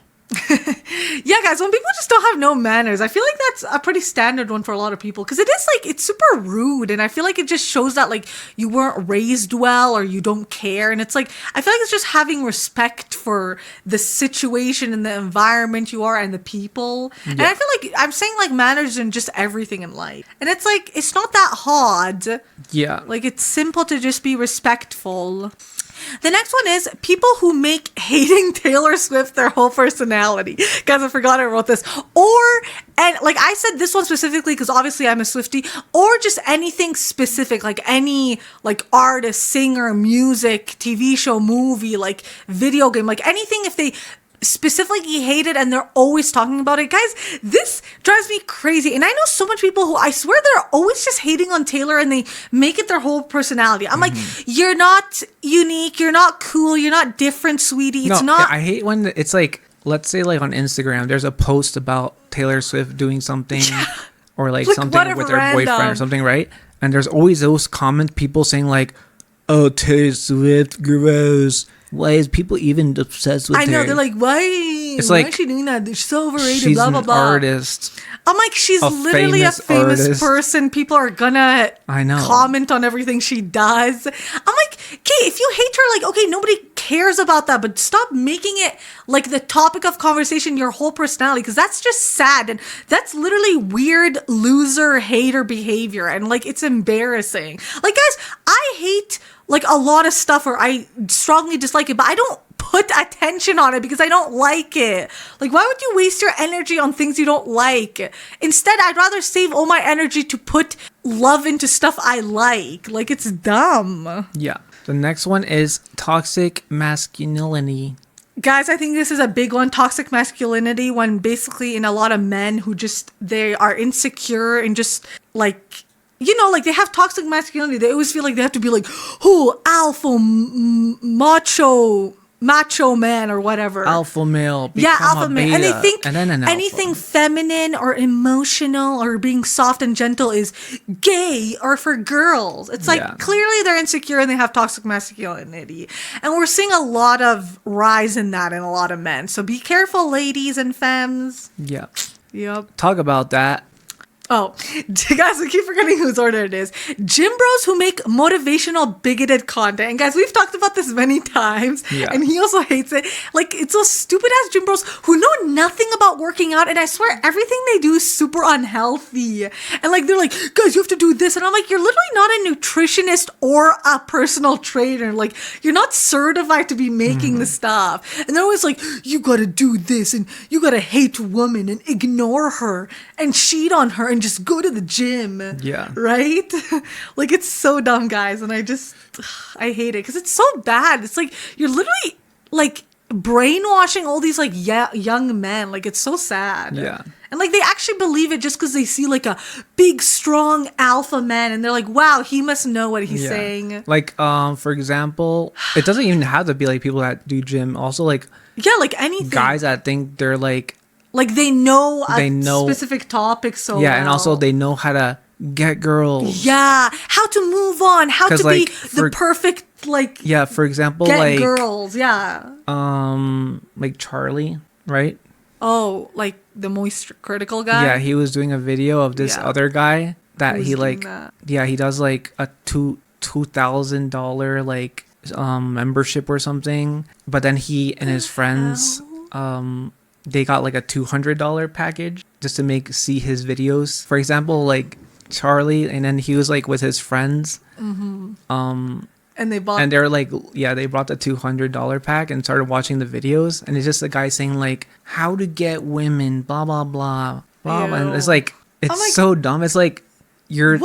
Yeah, guys, when people just don't have no manners, I feel like that's a pretty standard one for a lot of people because it is like it's super rude, and I feel like it just shows that like you weren't raised well or you don't care, and it's like I feel like it's just having respect for the situation and the environment you are and the people. And I feel like I'm saying like manners in just everything in life, and it's like it's not that hard. Yeah. Like it's simple to just be respectful. The next one is people who make hating Taylor Swift their whole personality. Guys, I forgot I wrote this. And like I said this one specifically because obviously I'm a Swiftie, or just anything specific, like any like artist, singer, music, TV show, movie, like video game, like anything if they specifically hate it and they're always talking about it. Guys, this drives me crazy. And I know so much people who I swear they're always just hating on Taylor and they make it their whole personality. I'm like, you're not unique, you're not cool, you're not different, sweetie. It's not. I hate when it's like, let's say like on Instagram, there's a post about Taylor Swift doing something or like something with her boyfriend or something, right? And there's always those comment people saying like, oh, Taylor Swift, gross. Why is people even obsessed with her? I know, they're like, why is she doing that? She's so overrated, she's blah, blah, blah. An artist. I'm like, she's literally a famous artist. person. People are gonna comment on everything she does. I'm like, okay, if you hate her, like, okay, nobody cares about that, but stop making it like the topic of conversation, your whole personality, because that's just sad. And that's literally weird loser hater behavior. And like, it's embarrassing. Like, guys, I hate like a lot of stuff or I strongly dislike it, but I don't put attention on it because I don't like it. Like, why would you waste your energy on things you don't like? Instead, I'd rather save all my energy to put love into stuff I like. Like, it's dumb. Yeah. The next one is toxic masculinity. Guys, I think this is a big one. Toxic masculinity, when basically in a lot of men who just, they are insecure and just like, you know, like they have toxic masculinity. They always feel like they have to be like, oh, alpha, macho man or whatever. Alpha male. Yeah, alpha male. And they think and then anything feminine or emotional or being soft and gentle is gay or for girls. It's like clearly they're insecure and they have toxic masculinity. And we're seeing a lot of rise in that in a lot of men. So be careful, ladies and femmes. Yeah. Yep. Talk about that. Oh, guys, I keep forgetting whose order it is. Gym bros who make motivational, bigoted content. And guys, we've talked about this many times. Yeah. And he also hates it. Like, it's those stupid ass gym bros who know nothing about working out. And I swear, everything they do is super unhealthy. And like, they're like, guys, you have to do this. And I'm like, you're literally not a nutritionist or a personal trainer. Like, you're not certified to be making the stuff. And they're always like, you gotta do this. And you gotta hate women and ignore her and cheat on her and just go to the gym. Yeah. Right? Like, it's so dumb, guys. And I hate it because it's so bad. It's like, you're literally like brainwashing all these like young men. Like, it's so sad. Yeah. And like, they actually believe it just because they see like a big, strong alpha man and they're like, wow, he must know what he's saying. Like, for example, it doesn't even have to be like people that do gym. Also, like, yeah, like anything. Guys that think they're like they know specific topic so yeah, well. and also they know how to get girls. Yeah, how to move on, how to like, be the perfect like. Yeah, for example, get like girls. Yeah. Like Charlie, right? Oh, like the moisture critical guy. Yeah, he was doing a video of this other guy that he like. Yeah, he does like a $2,000 like membership or something, but then he and his friends they got like a $200 package just to see his videos. For example, like Charlie, and then he was like with his friends. And they bought. And they're like, they bought the $200 pack and started watching the videos. And it's just a guy saying like, how to get women, blah blah blah, blah. And it's like, it's so dumb. It's like you're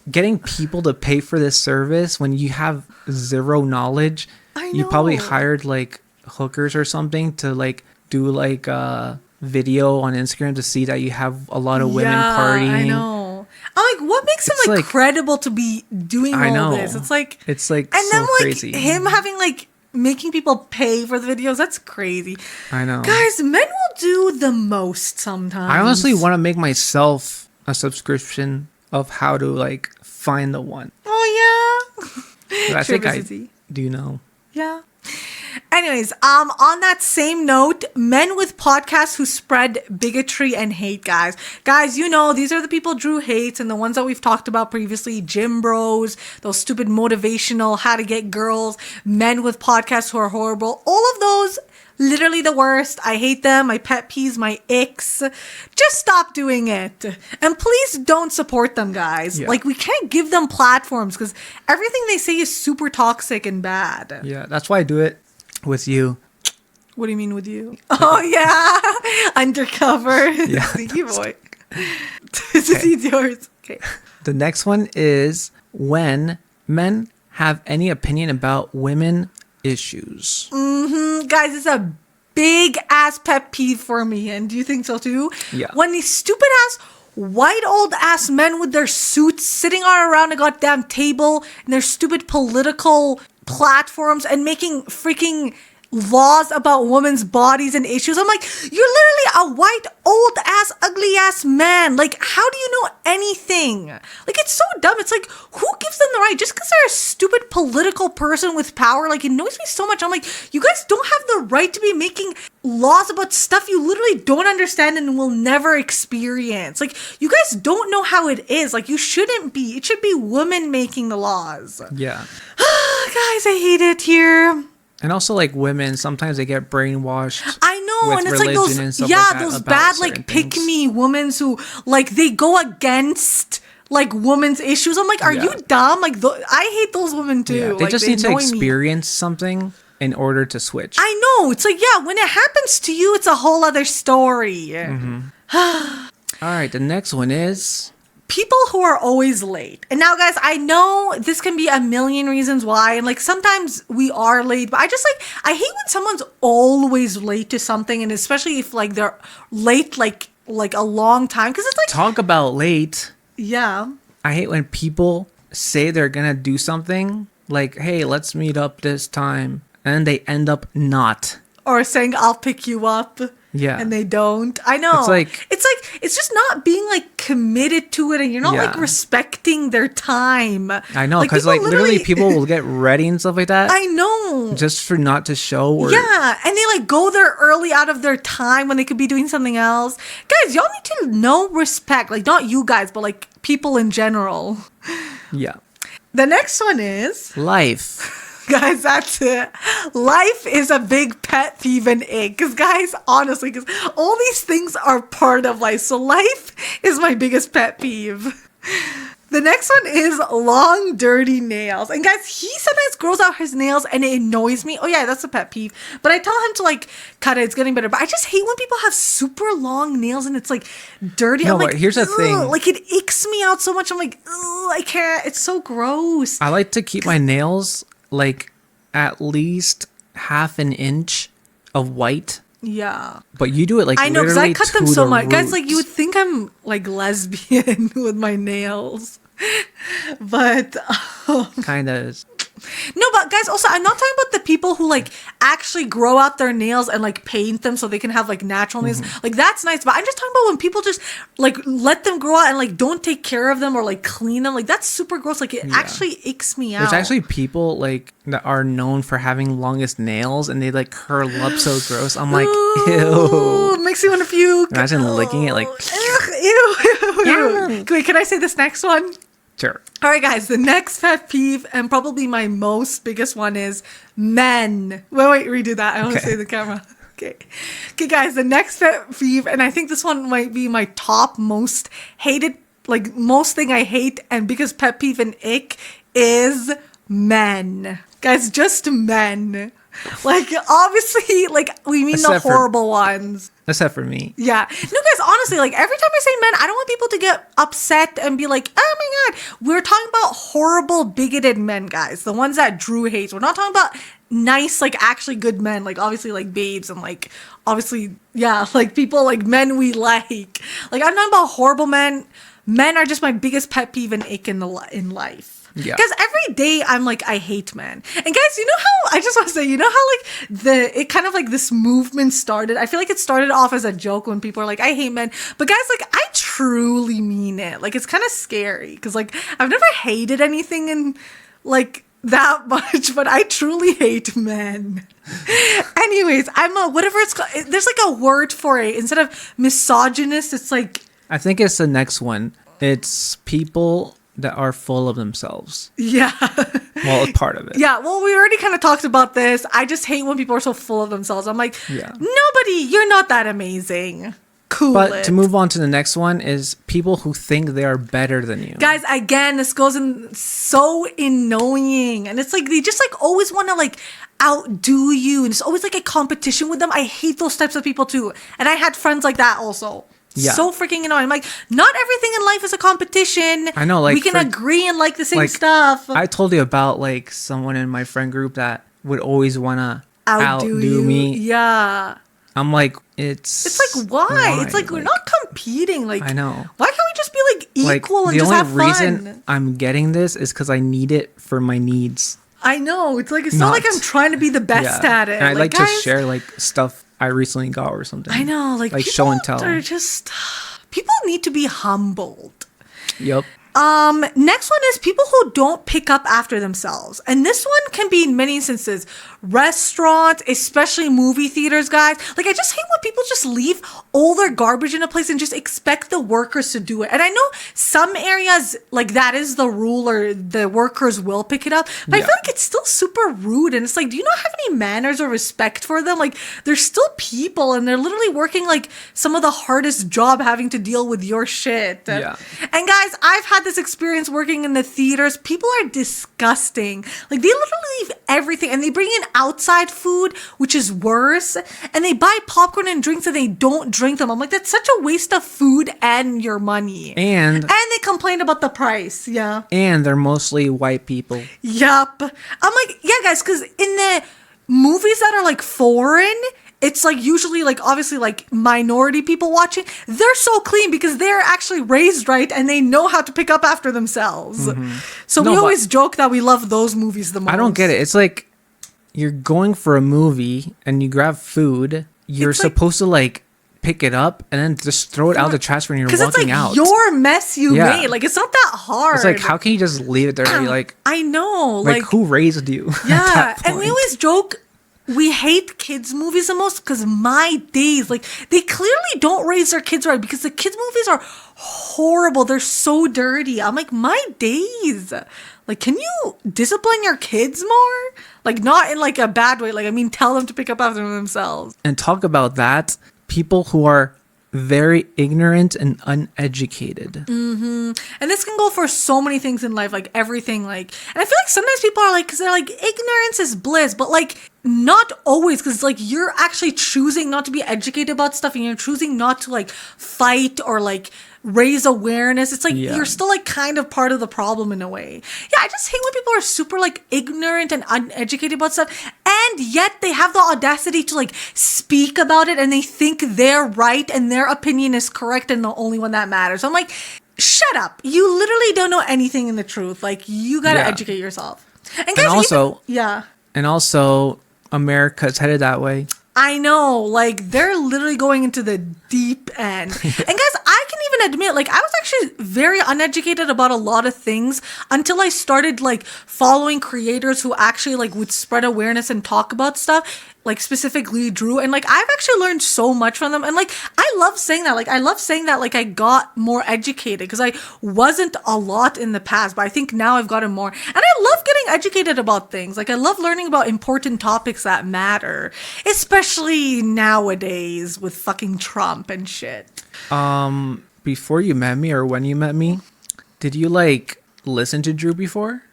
getting people to pay for this service when you have zero knowledge. I know. You probably hired like hookers or something to like do like a video on Instagram to see that you have a lot of women partying. I know. I'm like, what makes him like credible to be doing all this? It's like and so then like crazy. Him having like making people pay for the videos, that's crazy. I know. Guys, men will do the most sometimes. I honestly want to make myself a subscription of how to like find the one. Oh yeah. But I think I do know. Yeah. Anyways, on that same note, men with podcasts who spread bigotry and hate, guys. Guys, you know, these are the people Drew hates and the ones that we've talked about previously. Gym bros, those stupid motivational, how to get girls, men with podcasts who are horrible. All of those, literally the worst. I hate them. My pet peeves, my icks. Just stop doing it. And please don't support them, guys. Yeah. Like, we can't give them platforms because everything they say is super toxic and bad. Yeah, that's why I do it with you. What do you mean with you? Oh, yeah. Undercover. Yeah. Sneaky boy. This is yours. Okay. The next one is when men have any opinion about women issues. Guys, it's a big ass pet peeve for me. And do you think so too? Yeah. When these stupid ass white old ass men with their suits sitting around a goddamn table and their stupid political platforms and making freaking laws about women's bodies and issues. I'm like, you're literally a white, old ass, ugly ass man. Like, how do you know anything? Like, it's so dumb. It's like, who gives them the right? Just because they're a stupid political person with power, like, it annoys me so much. I'm like, you guys don't have the right to be making laws about stuff you literally don't understand and will never experience. Like, you guys don't know how it is. Like, you shouldn't be. It should be women making the laws. Yeah. Guys, I hate it here. And also, like, women, sometimes they get brainwashed. I know, and it's like those, those bad, like, pick-me women who, like, they go against, like, women's issues. I'm like, are you dumb? Like, I hate those women, too. Yeah, they like, just need to experience something in order to switch. I know. It's like, yeah, when it happens to you, it's a whole other story. All right, the next one is people who are always late. And now, guys, I know this can be a million reasons why. And, like, sometimes we are late. But I just, like, I hate when someone's always late to something. And especially if, like, they're late, like a long time. Because it's like... Talk about late. Yeah. I hate when people say they're going to do something. Like, hey, let's meet up this time. And they end up not. Or saying, I'll pick you up. Yeah. And they don't. I know. It's just not being like committed to it and you're not like respecting their time. I know, because like literally people will get ready and stuff like that. I know. Just for not to show or yeah, and they like go there early out of their time when they could be doing something else. Guys, y'all need to know respect. Like not you guys, but like people in general. Yeah. The next one is life. Guys, that's it. Life is a big pet peeve and ick. Because, guys, honestly, because all these things are part of life. So life is my biggest pet peeve. The next one is long, dirty nails. And, guys, he sometimes grows out his nails and it annoys me. Oh, yeah, that's a pet peeve. But I tell him to, like, cut it. It's getting better. But I just hate when people have super long nails and it's, like, dirty. No, I'm but like, here's the thing. Like, it icks me out so much. I'm like, I can't. It's so gross. I like to keep my nails like at least half an inch of white. Yeah. But you do it like I know, because I cut them so much. Roots. Guys, like you would think I'm like lesbian with my nails. But kind of. No, but guys, also I'm not talking about the people who like actually grow out their nails and like paint them so they can have like natural nails. Like that's nice, but I'm just talking about when people just like let them grow out and like don't take care of them or like clean them. Like that's super gross. Like it actually icks me out. There's actually people like that are known for having longest nails and they like curl up so gross. I'm like, ew. It makes me want to puke. Imagine licking it like ew. Wait, can I say this next one? Sure. All right, guys, the next pet peeve and probably my most biggest one is men. Wait, redo that. I want to say the camera. Okay, guys, the next pet peeve, and I think this one might be my top most hated, like most thing I hate and biggest pet peeve and ick is men. Guys, just men. Like, obviously, like, we mean the horrible ones. Except for me. Yeah. No, guys, honestly, like, every time I say men, I don't want people to get upset and be like, oh my God. We're talking about horrible, bigoted men, guys. The ones that Drew hates. We're not talking about nice, like, actually good men. Like, obviously, like, babes and, like, obviously, yeah, like, people, like, men we like. Like, I'm talking about horrible men. men are just my biggest pet peeve and ick in life. Yeah. Because every day I'm like, I hate men. And guys, you know how, I just want to say, you know how like it kind of like this movement started? I feel like it started off as a joke when people are like, I hate men. But guys, like, I truly mean it. Like, it's kind of scary because like I've never hated anything in like that much, but I truly hate men. Anyways, I'm a, whatever it's called. There's like a word for it. Instead of misogynist, it's like, I think it's the next one. It's people that are full of themselves. yeah. Well, it's part of it. Yeah, well, we already kind of talked about this. I just hate when people are so full of themselves. I'm like, Yeah. nobody, you're not that amazing. Cool. But to move on to the next one is people who think they are better than you. Guys, again, this goes in so annoying. And it's like, they just like always want to like outdo you. And it's always like a competition with them. I hate those types of people too. And I had friends like that also. Yeah. So freaking annoying. I'm like, not everything in life is a competition. I know, like, we can agree and like the same like, stuff. I told you about like someone in my friend group that would always want to outdo you. me. Yeah. I'm like, it's like, why? It's like, we're not competing. Like, I know. Why can't we just be like equal and just have fun? The only reason I'm getting this is because I need it for my needs. I know. It's like, it's not like I'm trying to be the best at it. And I like guys, to share like stuff I recently got or something. I know. Like show and tell. Are just, people need to be humbled. Yep. Next one is people who don't pick up after themselves. And this one can be in many instances. Restaurants, especially movie theaters, guys. Like, I just hate when people just leave all their garbage in a place and just expect the workers to do it. And I know some areas, like, that is the rule or the workers will pick it up. But I feel like it's still super rude. And it's like, do you not have any manners or respect for them? Like, they're still people and they're literally working, like, some of the hardest job having to deal with your shit. Yeah. And guys, I've had this experience working in the theaters. People are disgusting. Like, they literally leave everything and they bring in outside food, which is worse, and they buy popcorn and drinks and they don't drink them. I'm like, that's such a waste of food and your money. And they complain about the price. Yeah. And they're mostly white people. Yup. I'm like, yeah, guys, because in the movies that are like foreign, it's like usually like obviously like minority people watching, they're so clean because they're actually raised right and they know how to pick up after themselves. Mm-hmm. So we always joke that we love those movies the most. I don't get it. It's like you're going for a movie and you grab food, you're supposed to like pick it up and then just throw it out the trash when you're walking out. Because it's like your mess you made. Like, it's not that hard. It's like, how can you just leave it there and be like, I know. Like, who raised you? Yeah. And we always joke, we hate kids movies the most because my days, like, they clearly don't raise their kids right because the kids movies are horrible. They're so dirty. I'm like, my days. Like, can you discipline your kids more? Like, not in like a bad way. Like, I mean, tell them to pick up after themselves. And talk about that. People who are very ignorant and uneducated. Mm-hmm. And this can go for so many things in life, like everything. Like, and I feel like sometimes people are like, because they're like, ignorance is bliss, but like, not always, because like you're actually choosing not to be educated about stuff and you're choosing not to like fight or like raise awareness. It's like you're still like kind of part of the problem in a way. Yeah, I just hate when people are super like ignorant and uneducated about stuff and yet they have the audacity to like speak about it and they think they're right and their opinion is correct and the only one that matters. I'm like, shut up. You literally don't know anything in the truth. Like, you gotta educate yourself. And guys, also, even, and also America's headed that way. I know, like, they're literally going into the deep end. And guys, I can even admit, like, I was actually very uneducated about a lot of things until I started, like, following creators who actually, like, would spread awareness and talk about stuff, like, specifically Drew. And, like, I've actually learned so much from them. And, like, I love saying that. Like, I love saying that, like, I got more educated because I wasn't a lot in the past, but I think now I've gotten more. And I love getting educated about things. Like, I love learning about important topics that matter, especially nowadays with fucking Trump and shit. Before you met me or when you met me, did you like listen to Drew before?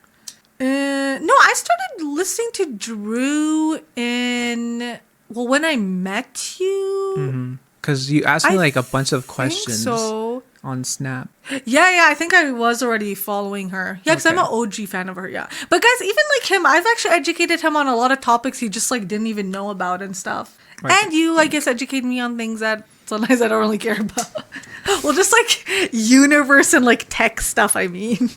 No, I started listening to Drew when I met you. Because you asked me like a bunch of questions so. On Snap. Yeah, I think I was already following her. Yeah, because I'm an OG fan of her, yeah. But guys, even like him, I've actually educated him on a lot of topics he just like didn't even know about and stuff. Right. And you, I guess, educated me on things that Sometimes I don't really care about. Well, just like universe and like tech stuff, I mean.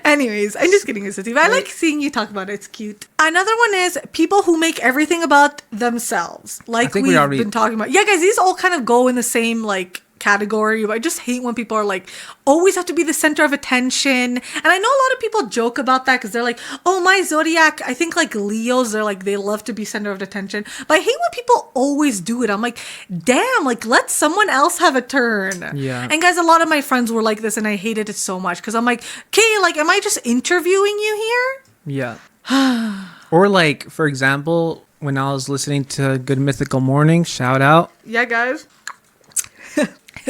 Anyways, I'm just kidding, Mr. Steve. I like seeing you talk about it. It's cute. Another one is people who make everything about themselves. Like we've been talking about. Yeah, guys, these all kind of go in the same like category. I just hate when people are like always have to be the center of attention. And I know a lot of people joke about that because they're like, oh, my zodiac, I think like Leos, they're like, they love to be center of attention. But I hate when people always do it. I'm like, damn, like let someone else have a turn. Yeah. And guys, a lot of my friends were like this and I hated it so much because I'm like, okay, like, am I just interviewing you here? Yeah. Or like, for example, when I was listening to Good Mythical Morning, shout out. Yeah, guys.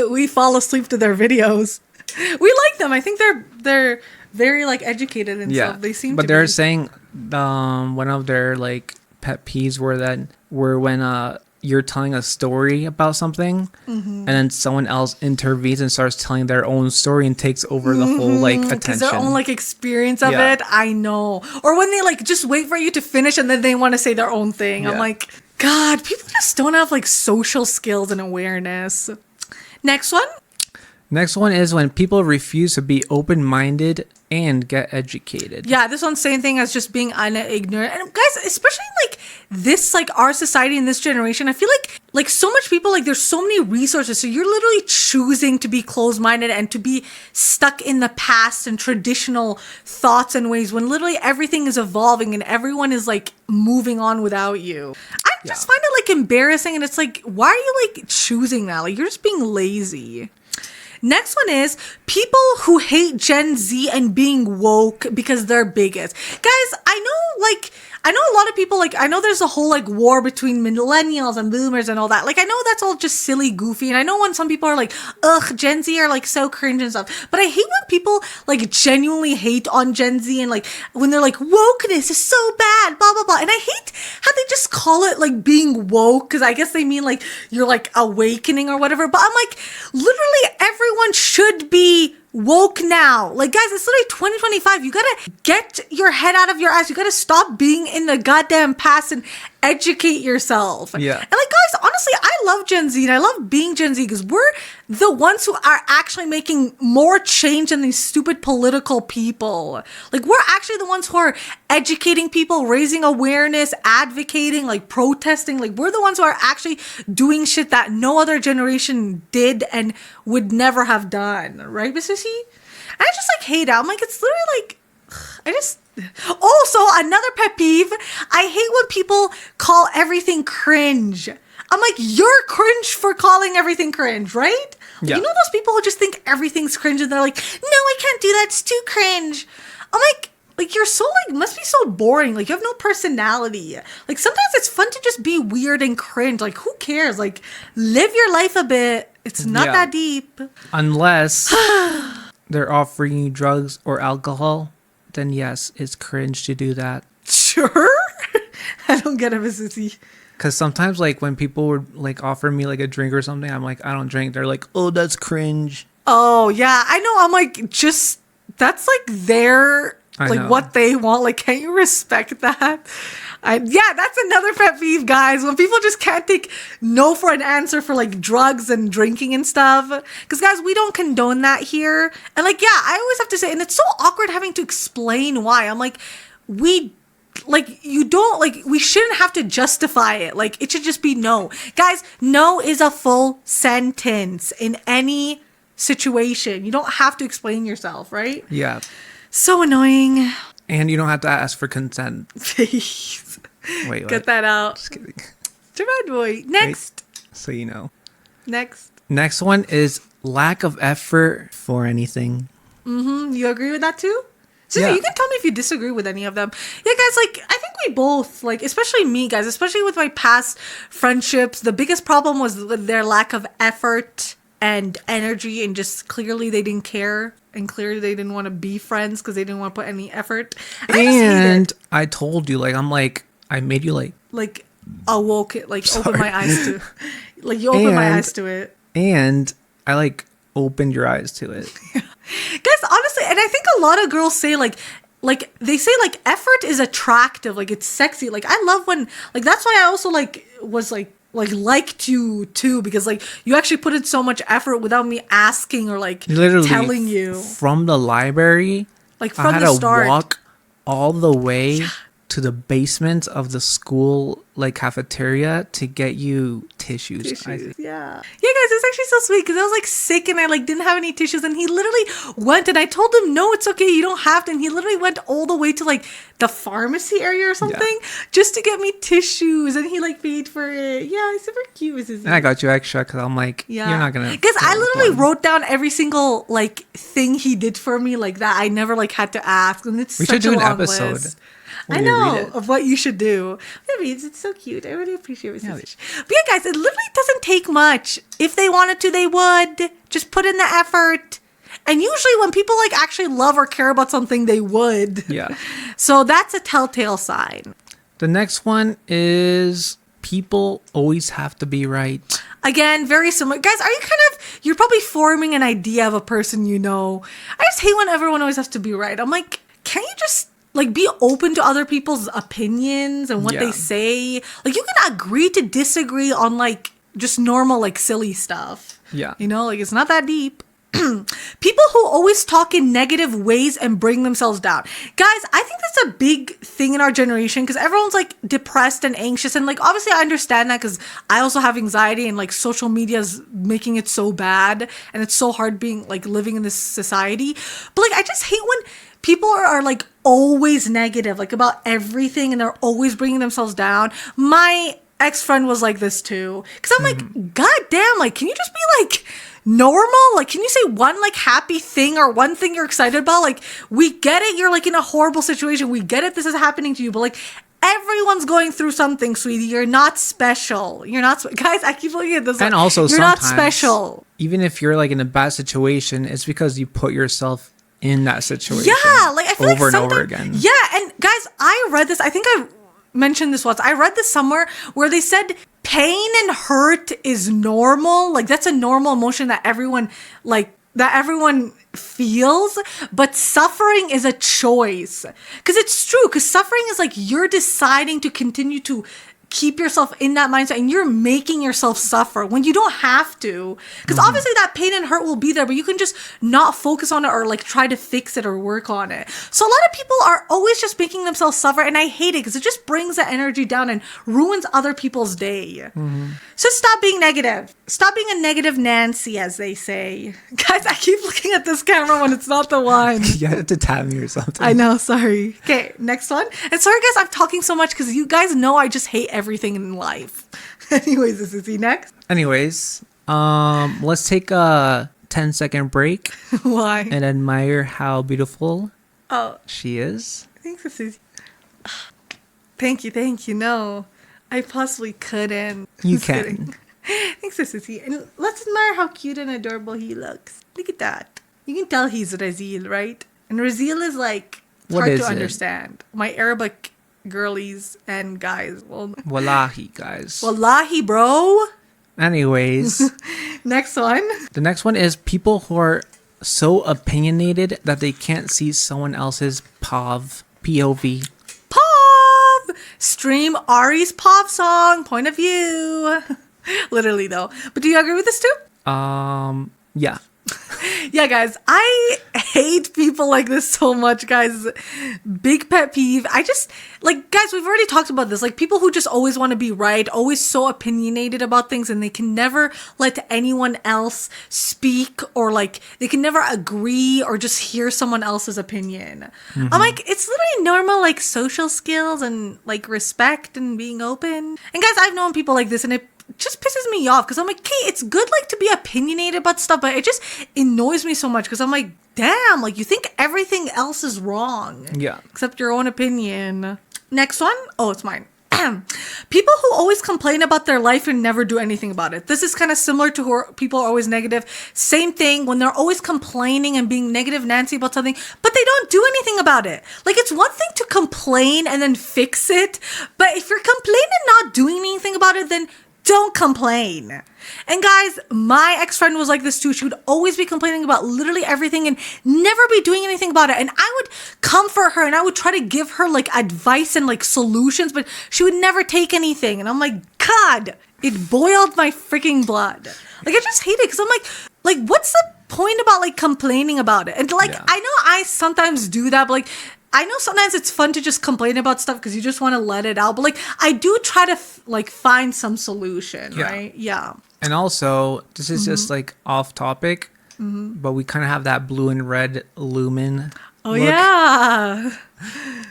We fall asleep to their videos. We like them. I think they're very like educated and stuff. They seem. But they're saying one of their like pet peeves were when you're telling a story about something, and then someone else intervenes and starts telling their own story and takes over the whole like attention. Because their own like experience of it. I know. Or when they like just wait for you to finish and then they want to say their own thing. Yeah. I'm like, God, people just don't have like social skills and awareness. Next one. Next one is when people refuse to be open-minded and get educated. Yeah, this one's same thing as just being ignorant. And guys, especially like this, like our society in this generation, I feel like so much people, like there's so many resources. So you're literally choosing to be closed-minded and to be stuck in the past and traditional thoughts and ways when literally everything is evolving and everyone is like moving on without you. I just find it like embarrassing, and it's like, why are you like choosing that? Like you're just being lazy. Next one is people who hate Gen Z and being woke because they're bigots. Guys, I know a lot of people, like, I know there's a whole, like, war between millennials and boomers and all that. Like, I know that's all just silly, goofy. And I know when some people are like, ugh, Gen Z are, like, so cringe and stuff. But I hate when people, like, genuinely hate on Gen Z and, like, when they're like, wokeness is so bad, blah, blah, blah. And I hate how they just call it, like, being woke. Because I guess they mean, like, you're, like, awakening or whatever. But I'm like, literally everyone should be woke now. Like, guys, it's literally 2025. You gotta get your head out of your ass. You gotta stop being in the goddamn past and educate yourself. Yeah. And like, guys, honestly, I love Gen Z and I love being Gen Z because we're the ones who are actually making more change than these stupid political people. Like, we're actually the ones who are educating people, raising awareness, advocating, like protesting. Like, we're the ones who are actually doing shit that no other generation did and would never have done. Right, Mr. C? And I just like hate it. I'm like, it's literally like, also another pet peeve. I hate when people call everything cringe. I'm like, you're cringe for calling everything cringe, right? Yeah. You know those people who just think everything's cringe and they're like, no, I can't do that. It's too cringe. I'm like you're so like, must be so boring. Like you have no personality. Like sometimes it's fun to just be weird and cringe. Like who cares? Like live your life a bit. It's not that deep. Unless they're offering you drugs or alcohol, then yes, it's cringe to do that. Sure? I don't get it, Mrs. C. Because sometimes, like, when people would, like, offer me, like, a drink or something, I'm like, I don't drink. They're like, oh, that's cringe. Oh, yeah. I know. I'm like, just, that's, like, their, like, what they want. Like, can't you respect that? Yeah, that's another pet peeve, guys. When people just can't take no for an answer for, like, drugs and drinking and stuff. Because, guys, we don't condone that here. And, like, yeah, I always have to say, and it's so awkward having to explain why. I'm like, we shouldn't have to justify it. Like, it should just be no. Guys, no is a full sentence in any situation. You don't have to explain yourself, right? Yeah. So annoying. And you don't have to ask for consent. Please. Wait, what? Get that out. Just kidding. Bad boy. Next. Wait, so you know. Next one is lack of effort for anything. You agree with that too? So yeah. You can tell me if you disagree with any of them. Yeah, guys, like, I think we both, like, especially me, guys, especially with my past friendships, the biggest problem was their lack of effort and energy, and just clearly they didn't care, and clearly they didn't want to be friends because they didn't want to put any effort. And I told you, like, I'm like, I made you, like awoke it, like, open my eyes to, like, you open my eyes to it. And I, like, opened your eyes to it. Guys, honestly, and I think a lot of girls say like they say like effort is attractive, like it's sexy. Like I love when, like, that's why I also like was like liked you too, because like you actually put in so much effort without me asking or like Literally telling you. From the library, Like from I had the start. to walk all the way to the basement of the school like cafeteria to get you tissues. Yeah. Yeah, guys, it's actually so sweet because I was like sick and I like didn't have any tissues, and he literally went, and I told him, no, it's okay, you don't have to, and he literally went all the way to like the pharmacy area or something just to get me tissues, and he like paid for it. Yeah, it's super cute. And I got you extra because I'm like, you're not gonna. Because I literally wrote down every single like thing he did for me like that. I never like had to ask, and it's we such should do a an long episode. list. I know of what you should do. It's so cute. I really appreciate it. But yeah, guys, it literally doesn't take much. If they wanted to, they would. Just put in the effort. And usually when people like actually love or care about something, they would. Yeah. So that's a telltale sign. The next one is people always have to be right. Again, very similar. Guys, are you you're probably forming an idea of a person you know. I just hate when everyone always has to be right. I'm like, can you just like be open to other people's opinions and what they say? Like you can agree to disagree on like just normal like silly stuff. Yeah. You know, like it's not that deep. People who always talk in negative ways and bring themselves down. Guys, I think that's a big thing in our generation because everyone's like depressed and anxious, and like obviously I understand that because I also have anxiety, and like social media is making it so bad and it's so hard being like living in this society. But like I just hate when people are like always negative, like about everything, and they're always bringing themselves down. My ex-friend was like this too. Cause I'm like, God damn, like, can you just be like normal? Like, can you say one like happy thing or one thing you're excited about? Like, we get it. You're like in a horrible situation. We get it. This is happening to you. But like, everyone's going through something, sweetie. You're not special. You're not, guys, I keep looking at this. And like, also you're not special. Even if you're like in a bad situation, it's because you put yourself in that situation. Yeah, like I feel over like and over again. Yeah, and guys, I read this. I think I mentioned this once. I read this somewhere where they said pain and hurt is normal. Like that's a normal emotion that everyone feels, but suffering is a choice. Because it's true. Because suffering is like you're deciding to continue to keep yourself in that mindset, and you're making yourself suffer when you don't have to, because obviously that pain and hurt will be there, but you can just not focus on it or like try to fix it or work on it. So a lot of people are always just making themselves suffer, and I hate it because it just brings the energy down and ruins other people's day. So stop being negative. Stop being a negative Nancy, as they say. Guys, I keep looking at this camera when it's not the one. You have to tap me or something. I know, sorry. Okay, next one. And sorry guys, I'm talking so much because you guys know I just hate everything in life. Anyways, this is he next. Anyways, let's take a 10-second break. Why? And admire how beautiful she is. Thanks, Susie. Thank you. No, I possibly couldn't. You Just can. kidding. Thanks, Susie. And let's admire how cute and adorable he looks. Look at that. You can tell he's Razil, right? And Razil is like hard to understand. My Arabic girlies and guys. Well, Wallahi, guys. Wallahi, bro. Anyways. Next one. The next one is people who are so opinionated that they can't see someone else's POV. POV! Stream Ari's POV song. Point of view. Literally, though. But do you agree with this too? Yeah. Yeah, guys, I hate people like this so much, guys. Big pet peeve. I just, like, guys, we've already talked about this. Like, people who just always want to be right, always so opinionated about things, and they can never let anyone else speak, or, like, they can never agree or just hear someone else's opinion. I'm like, it's literally normal, like, social skills and, like, respect and being open. And, guys, I've known people like this, and it just pisses me off because I'm like, okay, it's good like to be opinionated about stuff, but it just annoys me so much because I'm like, damn, like you think everything else is wrong. Yeah. Except your own opinion. Next one. Oh, it's mine. People who always complain about their life and never do anything about it. This is kind of similar to who people are always negative. Same thing when they're always complaining and being negative Nancy about something, but they don't do anything about it. Like, it's one thing to complain and then fix it, but if you're complaining and not doing anything about it, then don't complain. And guys, my ex-friend was like this too. She would always be complaining about literally everything and never be doing anything about it. And I would comfort her and I would try to give her like advice and like solutions, but she would never take anything. And I'm like, God, It boiled my freaking blood. Like, I just hate it because I'm like, what's the point about like complaining about it? And like, I know I sometimes do that, but like, I know sometimes it's fun to just complain about stuff because you just want to let it out. But like, I do try to like find some solution, right? Yeah. And also, this is just like off topic, but we kind of have that blue and red lumen. Oh, look.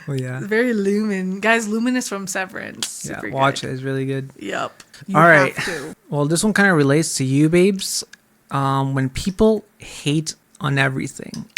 Oh, yeah. Very Lumen. Guys, Lumen is from Severance. Super watch it. It's really good. Yep. All right. Well, this one kind of relates to you, babes. When people hate on everything.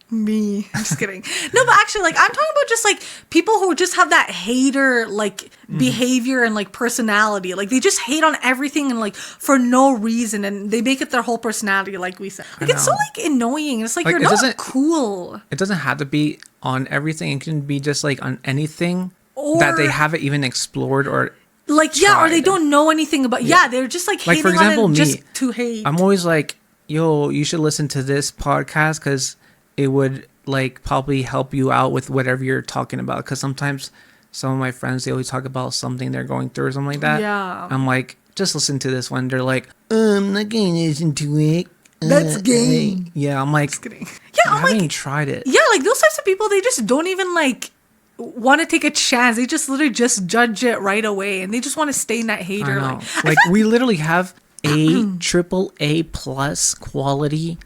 Me. I'm just kidding. No, but actually, like, I'm talking about just, like, people who just have that hater, like, behavior and, like, personality. Like, they just hate on everything and, like, for no reason. And they make it their whole personality, like we said. Like, it's so, like, annoying. It's like you're not cool. It doesn't have to be on everything. It can be just, like, on anything that they haven't even explored or like, tried. Or they don't know anything about. Yeah, they're just, like, hating for example, on it just to hate. I'm always like, yo, you should listen to this podcast because it would like probably help you out with whatever you're talking about. Because sometimes some of my friends, they always talk about something they're going through or something like that. Yeah. I'm like, just listen to this one. They're like, I'm not going to listen to it. That's gay. Yeah, I'm like, just kidding. Yeah, I haven't even tried it. Yeah, like those types of people, they just don't even like want to take a chance. They just literally just judge it right away. And they just want to stay in that hater. Like we literally have AAA plus quality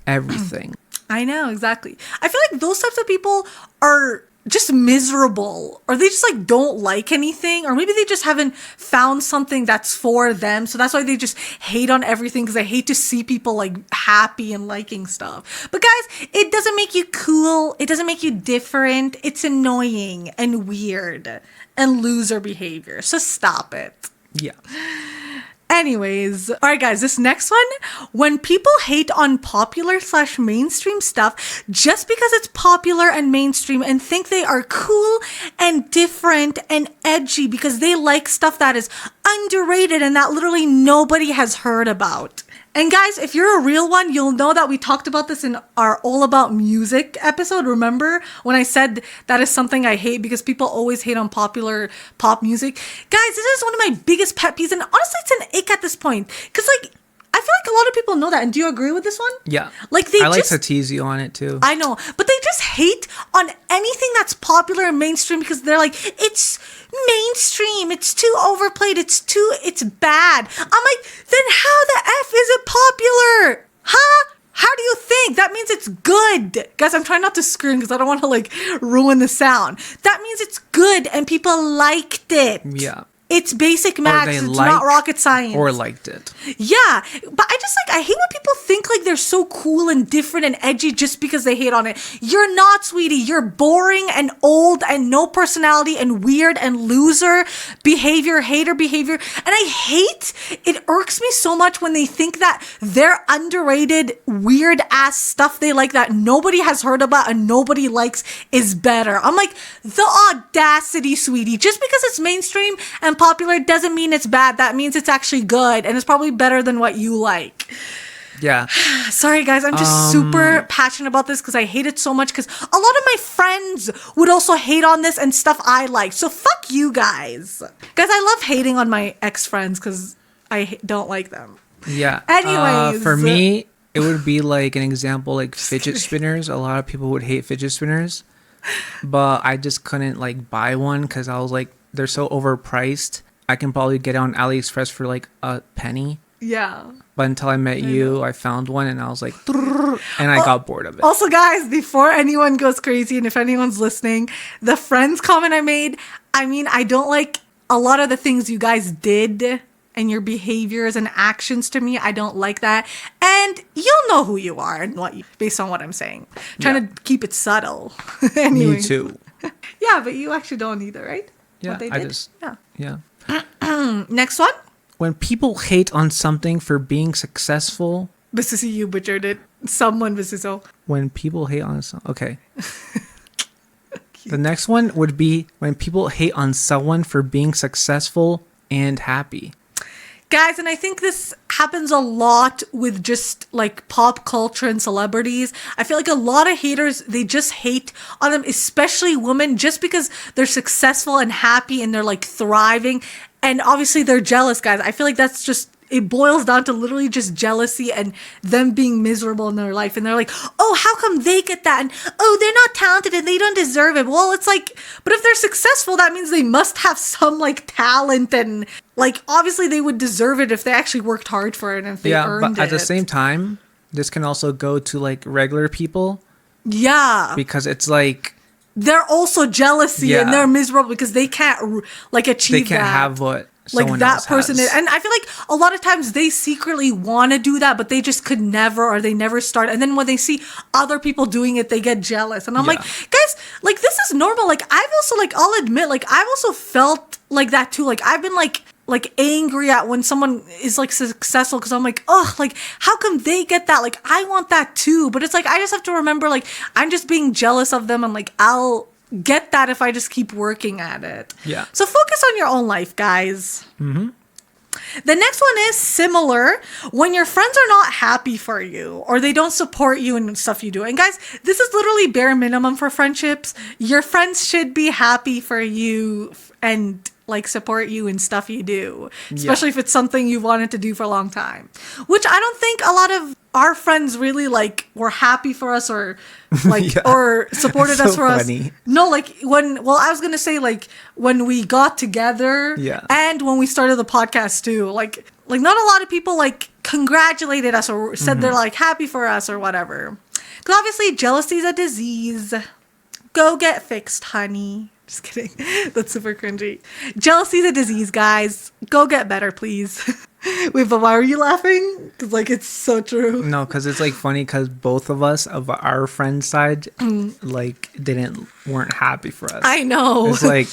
everything. I know, exactly. I feel like those types of people are just miserable, or they just like don't like anything, or maybe they just haven't found something that's for them, so that's why they just hate on everything, because they hate to see people like happy and liking stuff. But guys, it doesn't make you cool, it doesn't make you different. It's annoying and weird and loser behavior, so stop it. Yeah. Anyways, all right, guys, this next one, when people hate on popular/mainstream stuff just because it's popular and mainstream and think they are cool and different and edgy because they like stuff that is underrated and that literally nobody has heard about. And guys, if you're a real one, you'll know that we talked about this in our All About Music episode. Remember when I said that is something I hate because people always hate on popular pop music? Guys, this is one of my biggest pet peeves. And honestly, it's an ick at this point. Because like, I feel like a lot of people know that. And do you agree with this one? Yeah. Like I like to tease you on it too. I know. But they just hate on anything that's popular and mainstream because they're like, it's mainstream, it's too overplayed, it's bad. I'm like, then how the F is it popular? Huh? How do you think? That means it's good. Guys, I'm trying not to scream because I don't want to like ruin the sound. That means it's good and people liked it. Yeah. It's basic math. It's not rocket science. Or liked it. Yeah. But I hate when people think like they're so cool and different and edgy just because they hate on it. You're not, sweetie. You're boring and old and no personality and weird and loser behavior, hater behavior. And it irks me so much when they think that their underrated, weird ass stuff they like that nobody has heard about and nobody likes is better. I'm like, the audacity, sweetie. Just because it's mainstream and popular doesn't mean it's bad. That means it's actually good and it's probably better than what you like. Yeah. Sorry guys, I'm just super passionate about this because I hate it so much because a lot of my friends would also hate on this and stuff I like. So fuck you guys. Guys, I love hating on my ex-friends because I don't like them. Yeah. Anyways. For me, it would be like an example like fidget spinners. A lot of people would hate fidget spinners. But I just couldn't like buy one because I was like, they're so overpriced. I can probably get it on AliExpress for like a penny. Yeah. But until I met you, I found one and I was like, and I got bored of it. Also, guys, before anyone goes crazy and if anyone's listening, the friends comment I made, I mean, I don't like a lot of the things you guys did and your behaviors and actions to me. I don't like that. And you'll know who you are and based on what I'm saying. Trying to keep it subtle. Anyway. Me too. Yeah, but you actually don't either, right? Yeah, yeah. Next one. When people hate on something for being successful. This you butchered it. Someone so. When people hate on something. Okay. The next one would be when people hate on someone for being successful and happy. Guys, and I think this happens a lot with just like pop culture and celebrities. I feel like a lot of haters, they just hate on them, especially women, just because they're successful and happy and they're like thriving. And obviously they're jealous, guys. I feel like that's just, it boils down to literally just jealousy and them being miserable in their life. And they're like, oh, how come they get that? And oh, they're not talented and they don't deserve it. Well, it's like, but if they're successful, that means they must have some like talent, and like obviously they would deserve it if they actually worked hard for it and if they earned it. But at the same time, this can also go to like regular people. Yeah. Because it's like, they're also jealousy and they're miserable because they can't like achieve that. They can't have what like that person is. And I feel like a lot of times they secretly want to do that, but they just could never, or they never start. And then when they see other people doing it, they get jealous. And I'm like, guys, like this is normal. Like I've also, like, I'll admit, like I've also felt like that too. Like I've been like angry at when someone is like successful, because I'm like, oh, like how come they get that? Like I want that too. But it's like I just have to remember, like I'm just being jealous of them, and like I'll get that if I just keep working at it. Yeah. So focus on your own life, guys. Mm-hmm. The next one is similar. When your friends are not happy for you, or they don't support you in stuff you do. And guys, this is literally bare minimum for friendships. Your friends should be happy for you and like support you in stuff you do, especially if it's something you wanted to do for a long time, which I don't think a lot of our friends really like were happy for us, or like or supported us for us. No, like I was gonna say like when we got together, and when we started the podcast too, like not a lot of people like congratulated us or said they're like happy for us or whatever, because obviously jealousy is a disease. Go get fixed, honey. Just kidding. That's super cringy. Jealousy is a disease, guys. Go get better, please. Wait, but why are you laughing? Because, like, it's so true. No, because it's, like, funny because both of us, of our friend's side, like, weren't happy for us. I know. It's, like...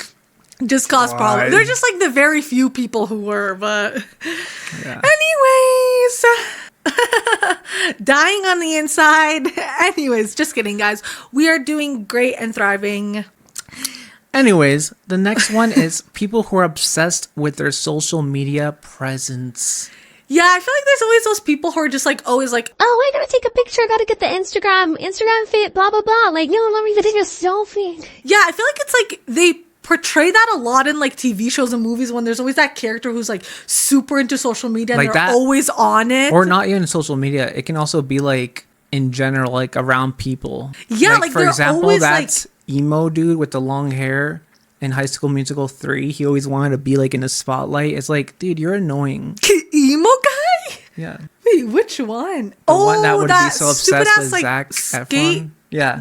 just caused problems. They're just, like, the very few people who were, but... Yeah. Anyways... dying on the inside. Anyways, just kidding, guys. We are doing great and thriving. Anyways, the next one is people who are obsessed with their social media presence. Yeah, I feel like there's always those people who are just like always like, oh, I gotta take a picture, I gotta get the Instagram fit, blah blah blah. Like, no, let me take a selfie. Yeah, I feel like it's like they portray that a lot in like TV shows and movies, when there's always that character who's like super into social media and like they're always on it. Or not even social media. It can also be like in general, like around people. Yeah, like for example, always that's emo dude with the long hair in High School Musical 3. He always wanted to be like in the spotlight. It's like, dude, you're annoying. Emo guy? Yeah. Wait, which one? The one that would be so obsessed with like, Zac Efron.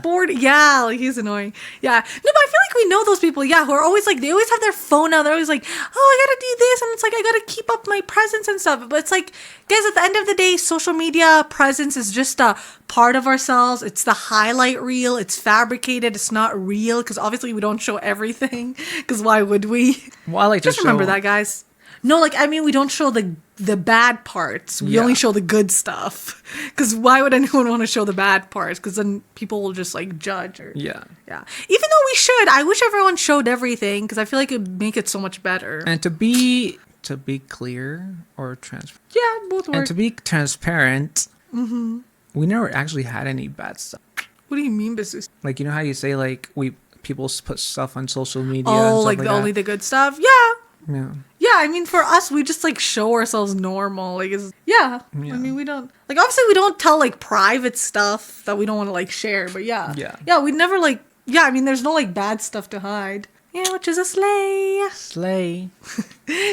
Board. Yeah, like he's annoying. Yeah. No, but I feel like we know those people, who are always like, they always have their phone out. They're always like, oh, I gotta do this. And it's like, I gotta keep up my presence and stuff. But it's like, guys, at the end of the day, social media presence is just a part of ourselves. It's the highlight reel. It's fabricated. It's not real, because obviously we don't show everything, because why would we? Well, I like just remember that, guys. No, like, I mean, we don't show the bad parts. We only show the good stuff. Because why would anyone want to show the bad parts? Because then people will just, like, judge. Yeah. Even though we should. I wish everyone showed everything, because I feel like it would make it so much better. And to be clear or transparent. Yeah, both work. And to be transparent, we never actually had any bad stuff. What do you mean, business? Like, you know how you say, like, people put stuff on social media? Oh, and stuff only the good stuff? Yeah. Yeah, I mean, for us, we just, like, show ourselves normal. Like, I mean, we don't... Like, obviously, we don't tell, like, private stuff that we don't want to, like, share. But, yeah. Yeah, we never, like... Yeah, I mean, there's no, like, bad stuff to hide. Yeah, which is a slay.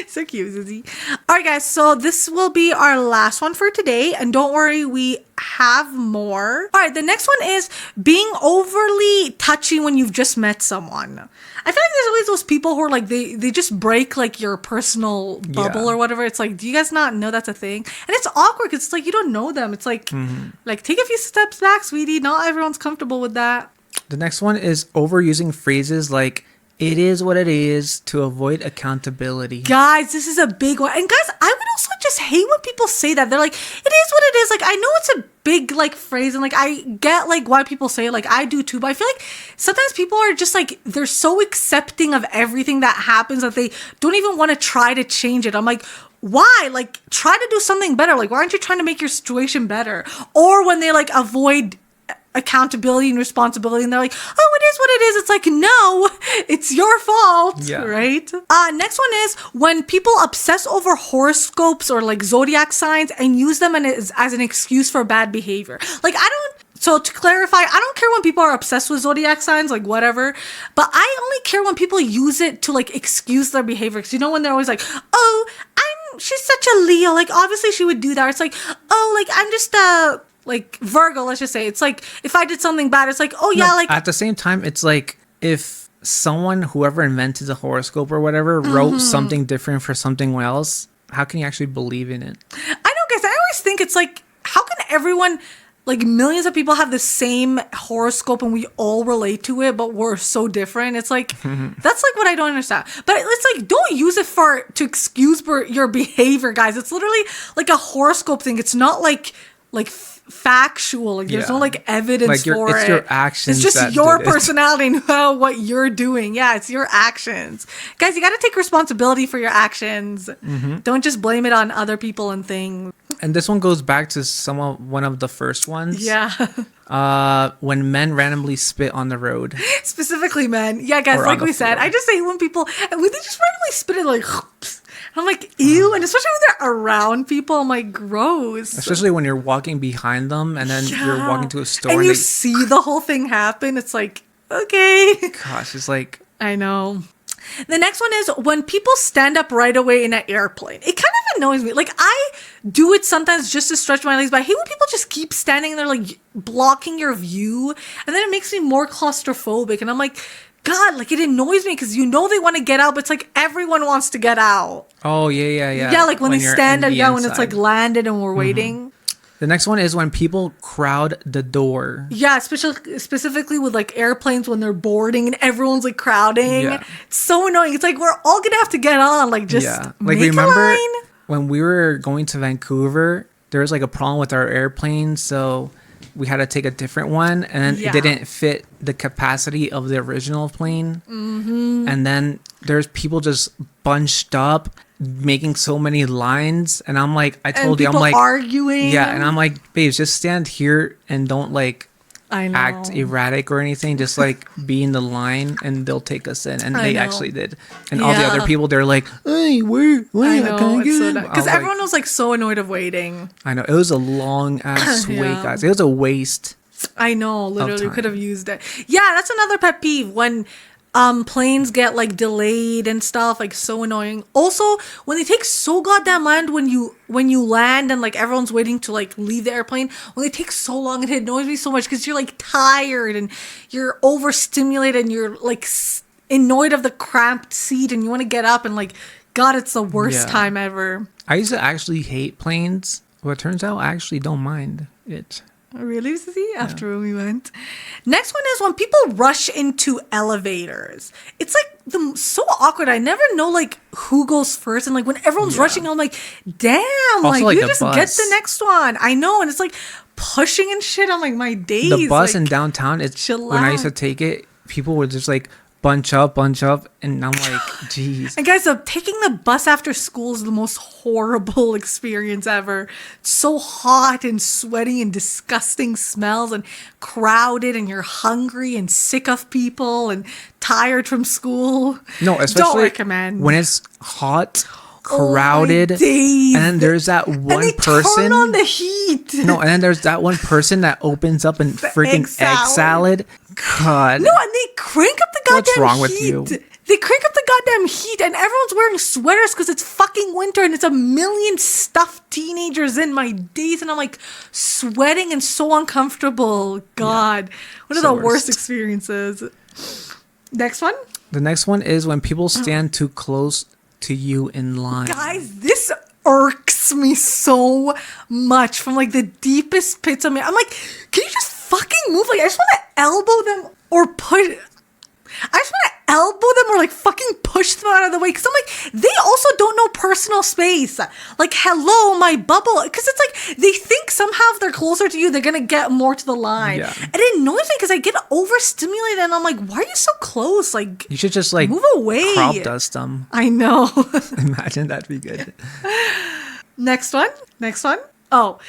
So cute, Susie. All right, guys. So this will be our last one for today. And don't worry, we have more. All right, the next one is being overly touchy when you've just met someone. I feel like there's always those people who are like, they just break like your personal bubble or whatever. It's like, do you guys not know that's a thing? And it's awkward because it's like, you don't know them. It's like, like, take a few steps back, sweetie. Not everyone's comfortable with that. The next one is overusing phrases like, it is what it is, to avoid accountability. Guys, this is a big one. And guys, I would also just hate when people say that. They're like, it is what it is. Like, I know it's a big like phrase, and like I get like why people say it, like I do too, but I feel like sometimes people are just like they're so accepting of everything that happens that they don't even want to try to change it. I'm like, why? Like, try to do something better. Like, why aren't you trying to make your situation better? Or when they like avoid accountability and responsibility, and they're like, oh, it is what it is. It's like, no, it's your fault, right? Next one is when people obsess over horoscopes or like zodiac signs and use them as an excuse for bad behavior. Like, so to clarify, I don't care when people are obsessed with zodiac signs, like whatever, but I only care when people use it to like excuse their behavior. Because you know when they're always like, oh, she's such a Leo, like obviously she would do that. Or it's like, oh, like I'm just like Virgo, let's just say. It's like if I did something bad, it's like, oh yeah, like at the same time, it's like if someone, whoever invented the horoscope or whatever, wrote something different for something else, how can you actually believe in it? I know, guys, I always think it's like, how can everyone, like millions of people have the same horoscope and we all relate to it, but we're so different? It's like, that's like what I don't understand. But it's like, don't use it to excuse your behavior, guys. It's literally like a horoscope thing. It's not like factual. Like there's no like evidence for it. It's your actions. It's just your personality and what you're doing. Yeah, it's your actions. Guys, you got to take responsibility for your actions. Don't just blame it on other people and things. And this one goes back to one of the first ones. Yeah. When men randomly spit on the road. Specifically men. Yeah, guys, like we said, I just hate when people, and when they just randomly spit it like, I'm like, ew. And especially when they're around people, I'm like, gross. Especially when you're walking behind them and then you're walking to a store. And you see the whole thing happen. It's like, okay. Gosh, it's like. I know. The next one is when people stand up right away in an airplane. It kind of annoys me. Like, I do it sometimes just to stretch my legs, but I hate when people just keep standing there, like, blocking your view. And then it makes me more claustrophobic. And I'm like, God, like, it annoys me because you know they want to get out, but it's like everyone wants to get out. Oh, yeah. Yeah, like when they stand up, when it's like landed and we're waiting. The next one is when people crowd the door. Yeah, specifically with like airplanes when they're boarding and everyone's like crowding. Yeah. It's so annoying. It's like we're all gonna have to get on. Like just like remember when we were going to Vancouver, there was like a problem with our airplane, so we had to take a different one, and then it didn't fit the capacity of the original plane. And then there's people just bunched up, making so many lines, and I'm like, I told you, I'm like arguing. Yeah, and I'm like, babes, just stand here and don't like act erratic or anything. Just like be in the line, and they'll take us in. And they actually did. And all the other people, they're like, hey, where? I know, it's so because everyone was like so annoyed of waiting. I know, it was a long ass wait, guys. It was a waste. I know, literally could have used it. Yeah, that's another pet peeve when planes get like delayed and stuff, like so annoying. Also, when they take so goddamn long when you land and like everyone's waiting to like leave the airplane, when they take so long, it annoys me so much because you're like tired and you're overstimulated and you're like annoyed of the cramped seat and you want to get up and like, God, it's the worst time ever. I used to actually hate planes, but it turns out I actually don't mind it. Really? See, after we went. Next one is when people rush into elevators. It's like so awkward. I never know like who goes first, and like when everyone's rushing, I'm like, damn, also, like you just get the next one. I know, and it's like pushing and shit. I'm like, my days. The bus in downtown, it's when I used to take it, people were just like bunch up, and I'm like, jeez. And guys, taking the bus after school is the most horrible experience ever. It's so hot and sweaty and disgusting smells and crowded, and you're hungry and sick of people and tired from school. No, especially don't recommend when it's hot, crowded, and then there's that one person. Turn on the heat. No, and then there's that one person that opens up and freaking egg salad. God. No, and they crank up the goddamn heat. What's wrong with you? They crank up the goddamn heat, and everyone's wearing sweaters because it's fucking winter, and it's a million stuffed teenagers in. My days, and I'm like sweating and so uncomfortable. God, what are the worst experiences? Next one. The next one is when people stand too close to you in line. Guys, this irks me so much from like the deepest pits of me. I'm like, can you just fucking move? Like, I just want to elbow them or I just want to elbow them or like fucking push them out of the way. Cause I'm like, they also don't know personal space. Like, hello, my bubble. Cause it's like, they think somehow if they're closer to you, they're gonna get more to the line. Yeah. And it annoys me because I get overstimulated and I'm like, why are you so close? Like, You should just like move away. crop dust them. I know. Imagine that'd be good. Next one. Oh,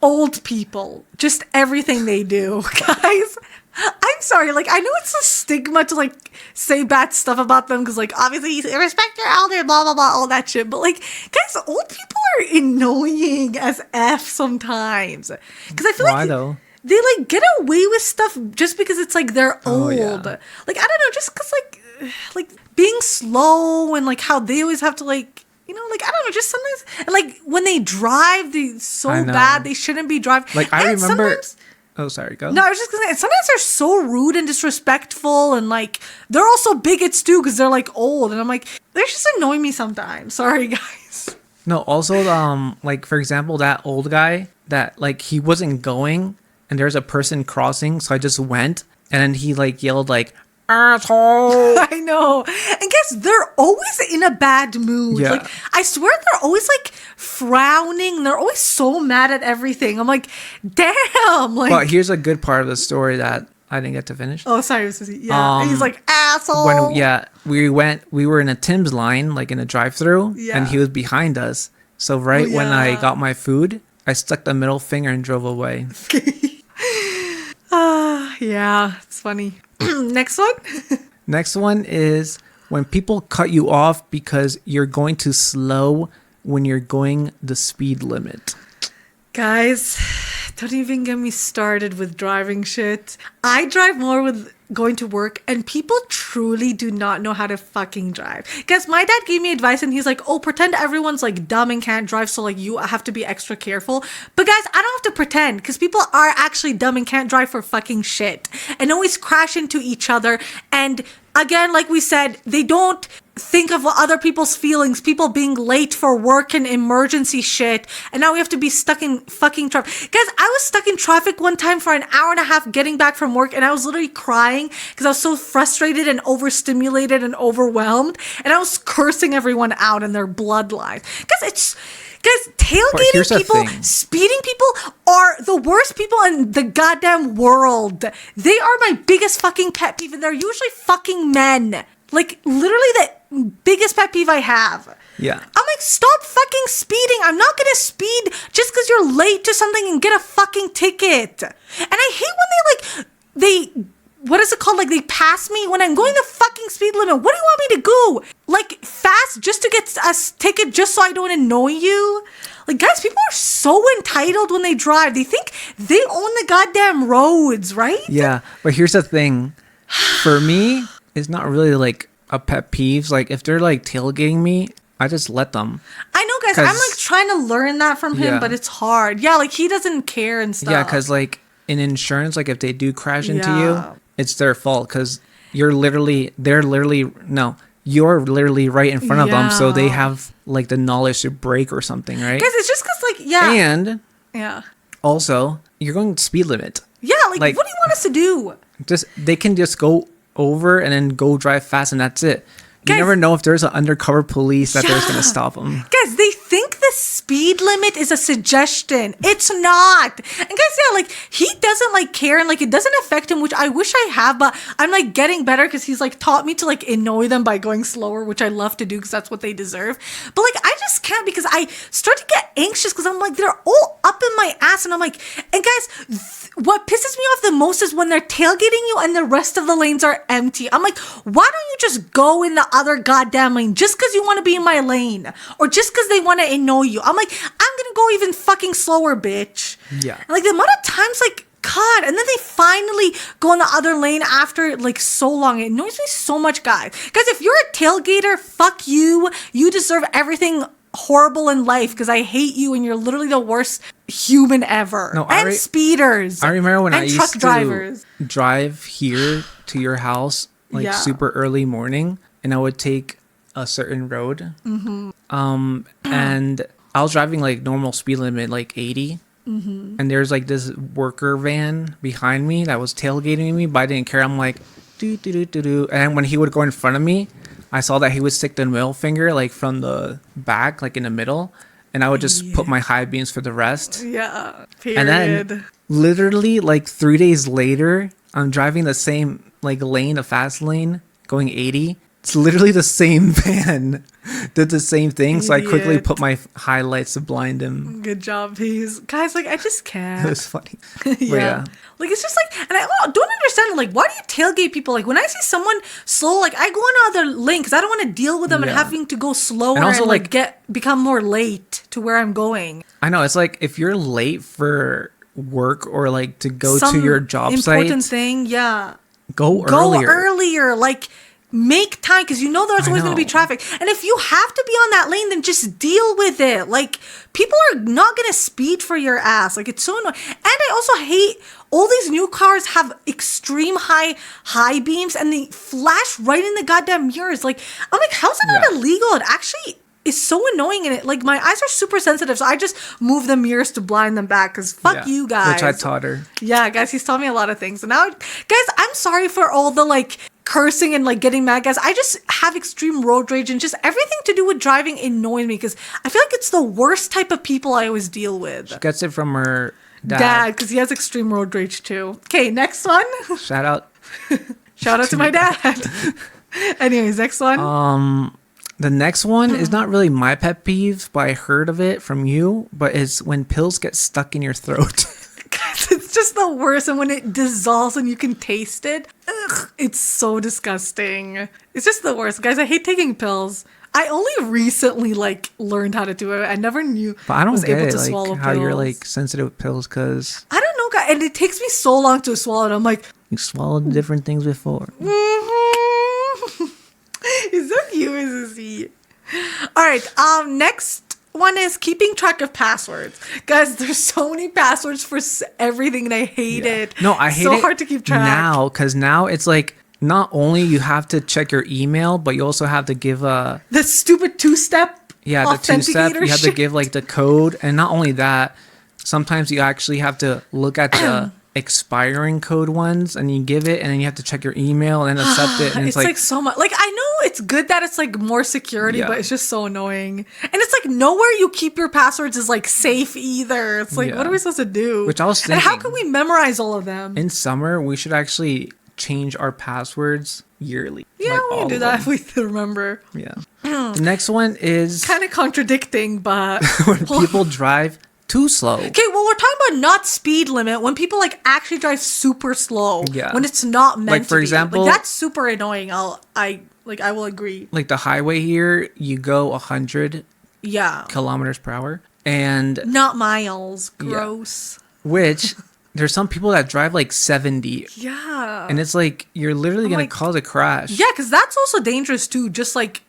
old people. Just everything they do, guys. I'm sorry. Like, I know it's a stigma to like say bad stuff about them because, like, obviously, you respect your elder, blah blah blah, all that shit. But like, guys, old people are annoying as f sometimes. Because I feel Why like though? they like get away with stuff just because it's like they're old. Yeah. Like, I don't know, just because like being slow and like how they always have to like. You know, like, I don't know, just sometimes, and like, when they drive, they so I know. bad, they shouldn't be driving. Like, I And remember. sometimes- Oh, sorry. Go. no, I was just gonna say, sometimes they're so rude and disrespectful, and like, they're also bigots too, because they're like old, and I'm like, they're just annoying me sometimes. Sorry, guys. No. Also, like for example, that old guy that like he wasn't going, and there's a person crossing, so I just went, and then he like yelled like, asshole. I know. And guess they're always in a bad mood. Yeah. Like, I swear they're always like frowning. They're always so mad at everything. I'm like, damn. Like, But here's a good part of the story that I didn't get to finish. oh, sorry. Yeah. And he's like, asshole. We were in a Tim's line, like in a drive-through, Yeah. and he was behind us. So when I yeah. got my food, I stuck the middle finger and drove away. Yeah, it's funny. Next one. Next one is when people cut you off because you're going too slow when you're going the speed limit. Guys, don't even get me started with driving shit. I drive more with going to work, and people truly do not know how to fucking drive. Guys, my dad gave me advice, and he's like, oh, pretend everyone's like dumb and can't drive, so like you have to be extra careful. But guys, I don't have to pretend, because people are actually dumb and can't drive for fucking shit and always crash into each other. And again, like we said, they don't think of other people's feelings, people being late for work and emergency shit, and now we have to be stuck in fucking traffic. Guys, I was stuck in traffic one time for an hour and a half getting back from work, and I was literally crying because I was so frustrated and overstimulated and overwhelmed, and I was cursing everyone out and their bloodlines. Guys, here's the tailgating people, thing. speeding people are the worst people in the goddamn world. They are my biggest fucking pet peeve, and they're usually fucking men. Like, literally the biggest pet peeve I have. Yeah. I'm like, stop fucking speeding. I'm not gonna speed just because you're late to something and get a fucking ticket. And I hate when they what is it called? Like, they pass me when I'm going the fucking speed limit. What do you want me to go? Like, fast just to get a ticket just so I don't annoy you? Like, guys, people are so entitled when they drive. They think they own the goddamn roads, right? Yeah, but here's the thing. For me, it's not really like a pet peeve. Like, if they're like tailgating me, I just let them. I know, guys. I'm like trying to learn that from him, Yeah. but it's hard. Yeah, like, he doesn't care and stuff. Yeah, because like in insurance, like if they do crash into Yeah. you, it's their fault because you're literally right in front of them, so they Yeah. have like the knowledge to brake or something, right? Guys, it's just because, like, yeah. And Yeah. also, you're going speed limit. Yeah, like, Like- what do you want us to do? They can just go over and then go drive fast, and that's it. You Guys- never know if there's an undercover police that there's Yeah. gonna stop them. Guys, they think the speed limit is a suggestion. It's not. And guys, yeah, like, he doesn't like care, and like it doesn't affect him, which I wish I have, but I'm like getting better because he's like taught me to like annoy them by going slower, which I love to do because that's what they deserve. But like, I just can't because I start to get anxious because I'm like, they're all up in my ass, and I'm like, and guys, what pisses me off the most is when they're tailgating you and the rest of the lanes are empty. I'm like, why don't you just go in the other goddamn lane just because you want to be in my lane or just because they want to annoy you? I'm like, I'm gonna go even fucking slower, bitch. Yeah. And like the amount of times, like, God, and then they finally go in the other lane after like so long. It annoys me so much, guys. Guys, if you're a tailgater, fuck you. You deserve everything horrible in life because I hate you and you're literally the worst human ever. No, and speeders. I remember when and I truck used drivers. to drive here to your house like Yeah. super early morning, and I would take a certain road. Mm-hmm. And I was driving like normal speed limit, like 80. Mm-hmm. And there's like this worker van behind me that was tailgating me, but I didn't care. I'm like, do do do do do. And when he would go in front of me, I saw that he would stick the middle finger like from the back, like in the middle, and I would just put my high beams for the rest. Yeah. Period. And then literally like 3 days later, I'm driving the same like lane, a fast lane, going 80. It's literally the same van. Did the same thing, so I quickly put my highlights to blind him. Good job, peas. Guys, like, I just can't. It was funny. Yeah. Like, it's just like, and I don't understand, like, why do you tailgate people? Like, when I see someone slow, like, I go on another lane because I don't want to deal with them and having to go slower and also, like become more late to where I'm going. I know, it's like, if you're late for work or, like, to go to your job site. Important thing, yeah. Go earlier. Like, make time because you know there's always going to be traffic. And if you have to be on that lane, then just deal with it. Like, people are not going to speed for your ass. Like, it's so annoying. And I also hate all these new cars have extreme high beams and they flash right in the goddamn mirrors. Like, I'm like, how's it not illegal? It actually is so annoying. And it, like, my eyes are super sensitive, so I just move the mirrors to blind them back because fuck you guys. Which I taught her. Yeah, guys, he's taught me a lot of things. So now, guys, I'm sorry for all the, like, cursing and like getting mad, guys. I just have extreme road rage and just everything to do with driving annoys me because I feel like it's the worst type of people I always deal with. She gets it from her dad because he has extreme road rage too. Okay, next one. Shout out to my dad. Anyways, next one. The next one is not really my pet peeve, but I heard of it from you, but it's when pills get stuck in your throat. It's just the worst, and when it dissolves and you can taste it, it's so disgusting. It's just the worst, guys. I hate taking pills. I only recently like learned how to do it. I never knew. But I don't get it, like how you're like sensitive with pills, because I don't know, guys. And it takes me so long to swallow it. I'm like, you swallowed different things before. It's so cute, isn't he? All right. Next one is keeping track of passwords. Guys, there's so many passwords for everything and I hate it. No, I hate it. So hard to keep track. Now, because now it's like not only you have to check your email, but you also have to give the stupid two-step the two-step. You have to give like the code. And not only that, sometimes you actually have to look at the expiring code ones and you give it and then you have to check your email and then accept it. And it's like so much. Like, I know it's good that it's like more security, but it's just so annoying. And it's like nowhere you keep your passwords is like safe either. It's like, what are we supposed to do? Which I was thinking, and how can we memorize all of them? In summer, we should actually change our passwords yearly. Yeah, we can do that if we remember. Yeah. The next one is kind of contradicting, but when people drive too slow. Okay, well, we're talking about not speed limit when people like actually drive super slow. Yeah. When it's not meant to be. Like, for example, like, that's super annoying. I will agree. Like the highway here, you go 100 kilometers per hour. And not miles. Gross. Yeah. Which there's some people that drive like 70. Yeah. And it's like, you're literally going to cause a crash. Yeah, because that's also dangerous too. Just like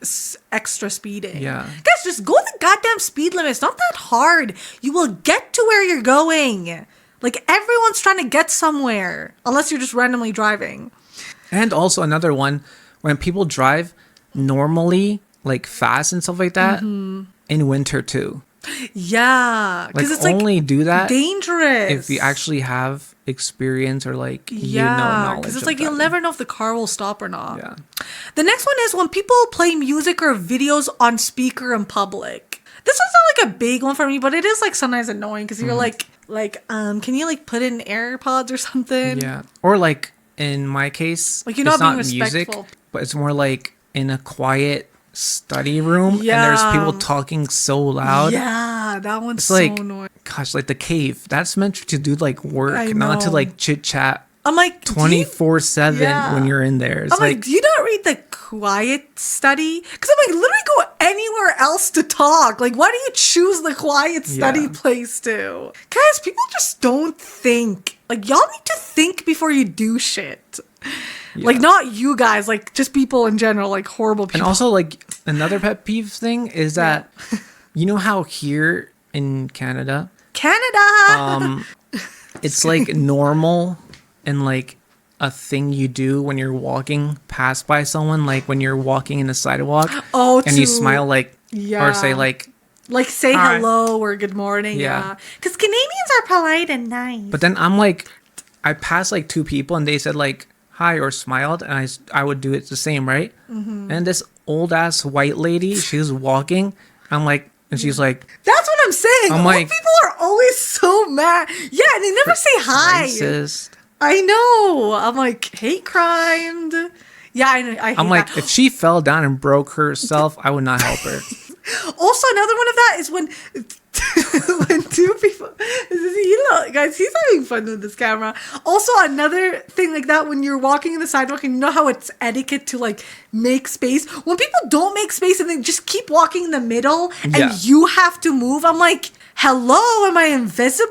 extra speeding. Yeah. Guys, just go the goddamn speed limit. It's not that hard. You will get to where you're going. Like, everyone's trying to get somewhere. Unless you're just randomly driving. And also another one, when people drive normally, like fast and stuff like that, in winter too. Yeah, because like, it's only like do that dangerous if you actually have experience or like you know knowledge. Because it's like you'll never know if the car will stop or not. Yeah. The next one is when people play music or videos on speaker in public. This one's not like a big one for me, but it is like sometimes annoying because you're like can you like put in AirPods or something? Yeah. Or like in my case, like you're not being respectful. Music, but it's more like in a quiet study room and there's people talking so loud. Yeah, that one's it's so like, annoying. Gosh, like the cave. That's meant to do like work, not to like chit chat. I'm like 24/7 when you're in there. It's I'm like, do you not read the quiet study? Because I'm like, literally go anywhere else to talk. Like, why do you choose the quiet study place to? Guys, people just don't think. Like, y'all need to think before you do shit. Yeah. Like, not you guys, like, just people in general, like, horrible people. And also, like, another pet peeve thing is that, you know how here in Canada, it's, like, normal and, like, a thing you do when you're walking past by someone, like, when you're walking in the sidewalk, and you smile, like, or say, like, say hello or good morning. Yeah. Because Canadians are polite and nice. But then I'm, like, I passed, like, two people, and they said, like, hi or smiled, and I would do it the same, right? And this old ass white lady, she was walking. I'm like, and she's like, That's what I'm saying. I'm Old like- people are always so mad. Yeah, and they never say hi. racist. I know. I'm like, hate crimed. Yeah, I know. I hate I'm like, that. if she fell down and broke herself, I would not help her. Also, another one of that is when when two people, guys, he's having fun with this camera. Also, another thing like that, when you're walking in the sidewalk and you know how it's etiquette to like make space. When people don't make space and they just keep walking in the middle and Yeah. you have to move, I'm like, hello, am I invisible?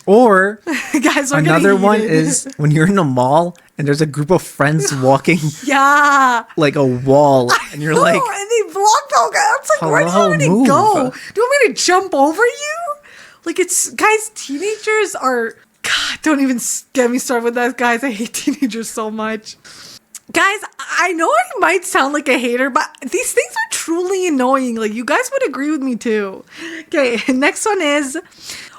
Or Guys, we're another getting one heated. is when you're in a mall and there's a group of friends walking yeah. like a wall, and you're like, Oh, and they blocked all guys. It's like, where do you hello, want me to move. go? Do you want me to jump over you? Like, it's, guys, teenagers are, God, don't even get me started with that, guys. I hate teenagers so much. Guys, I know I might sound like a hater, but these things are truly annoying. Like, you guys would agree with me too. Okay, next one is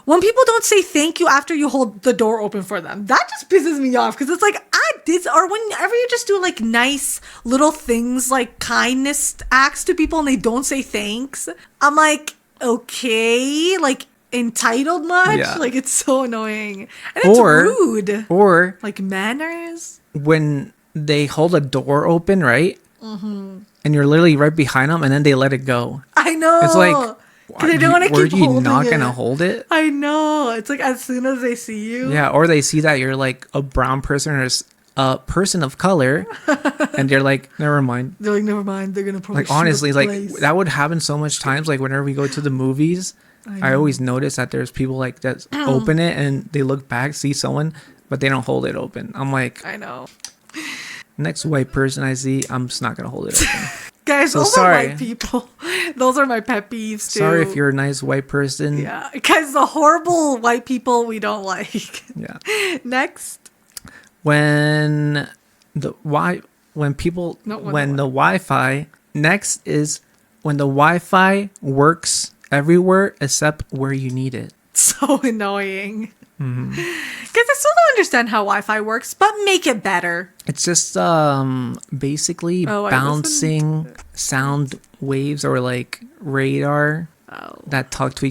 when people don't say thank you after you hold the door open for them. That just pisses me off because it's like, I did, or whenever you just do like nice little things like kindness acts to people and they don't say thanks. I'm like, okay, like entitled much? Yeah. Like, it's so annoying. And it's rude. Or Like manners. when they hold a door open, right? And you're literally right behind them, and then they let it go. I know. It's like, because they don't want to were keep you holding not it. gonna hold it? I know. It's like as soon as they see you. Yeah, or they see that you're like a brown person or a person of color, and they're like, never mind. They're like, never mind. They're gonna probably Like honestly, shoot like a place. that would happen so much times. Like whenever we go to the movies, I always notice that there's people like that open it and they look back, see someone, but they don't hold it open. I'm like, I know. next white person I see, I'm just not gonna hold it open. Guys, So those sorry. are white people. Those are my pet peeves too. Sorry if you're a nice white person. Yeah, because the horrible white people we don't like. Yeah. Next. When when people No, when the Wi-Fi next is when the Wi-Fi works everywhere except where you need it. So annoying. Because I still don't understand how Wi-Fi works, but make it better. It's just basically Oh, I bouncing sound waves or like radar Oh. that talk to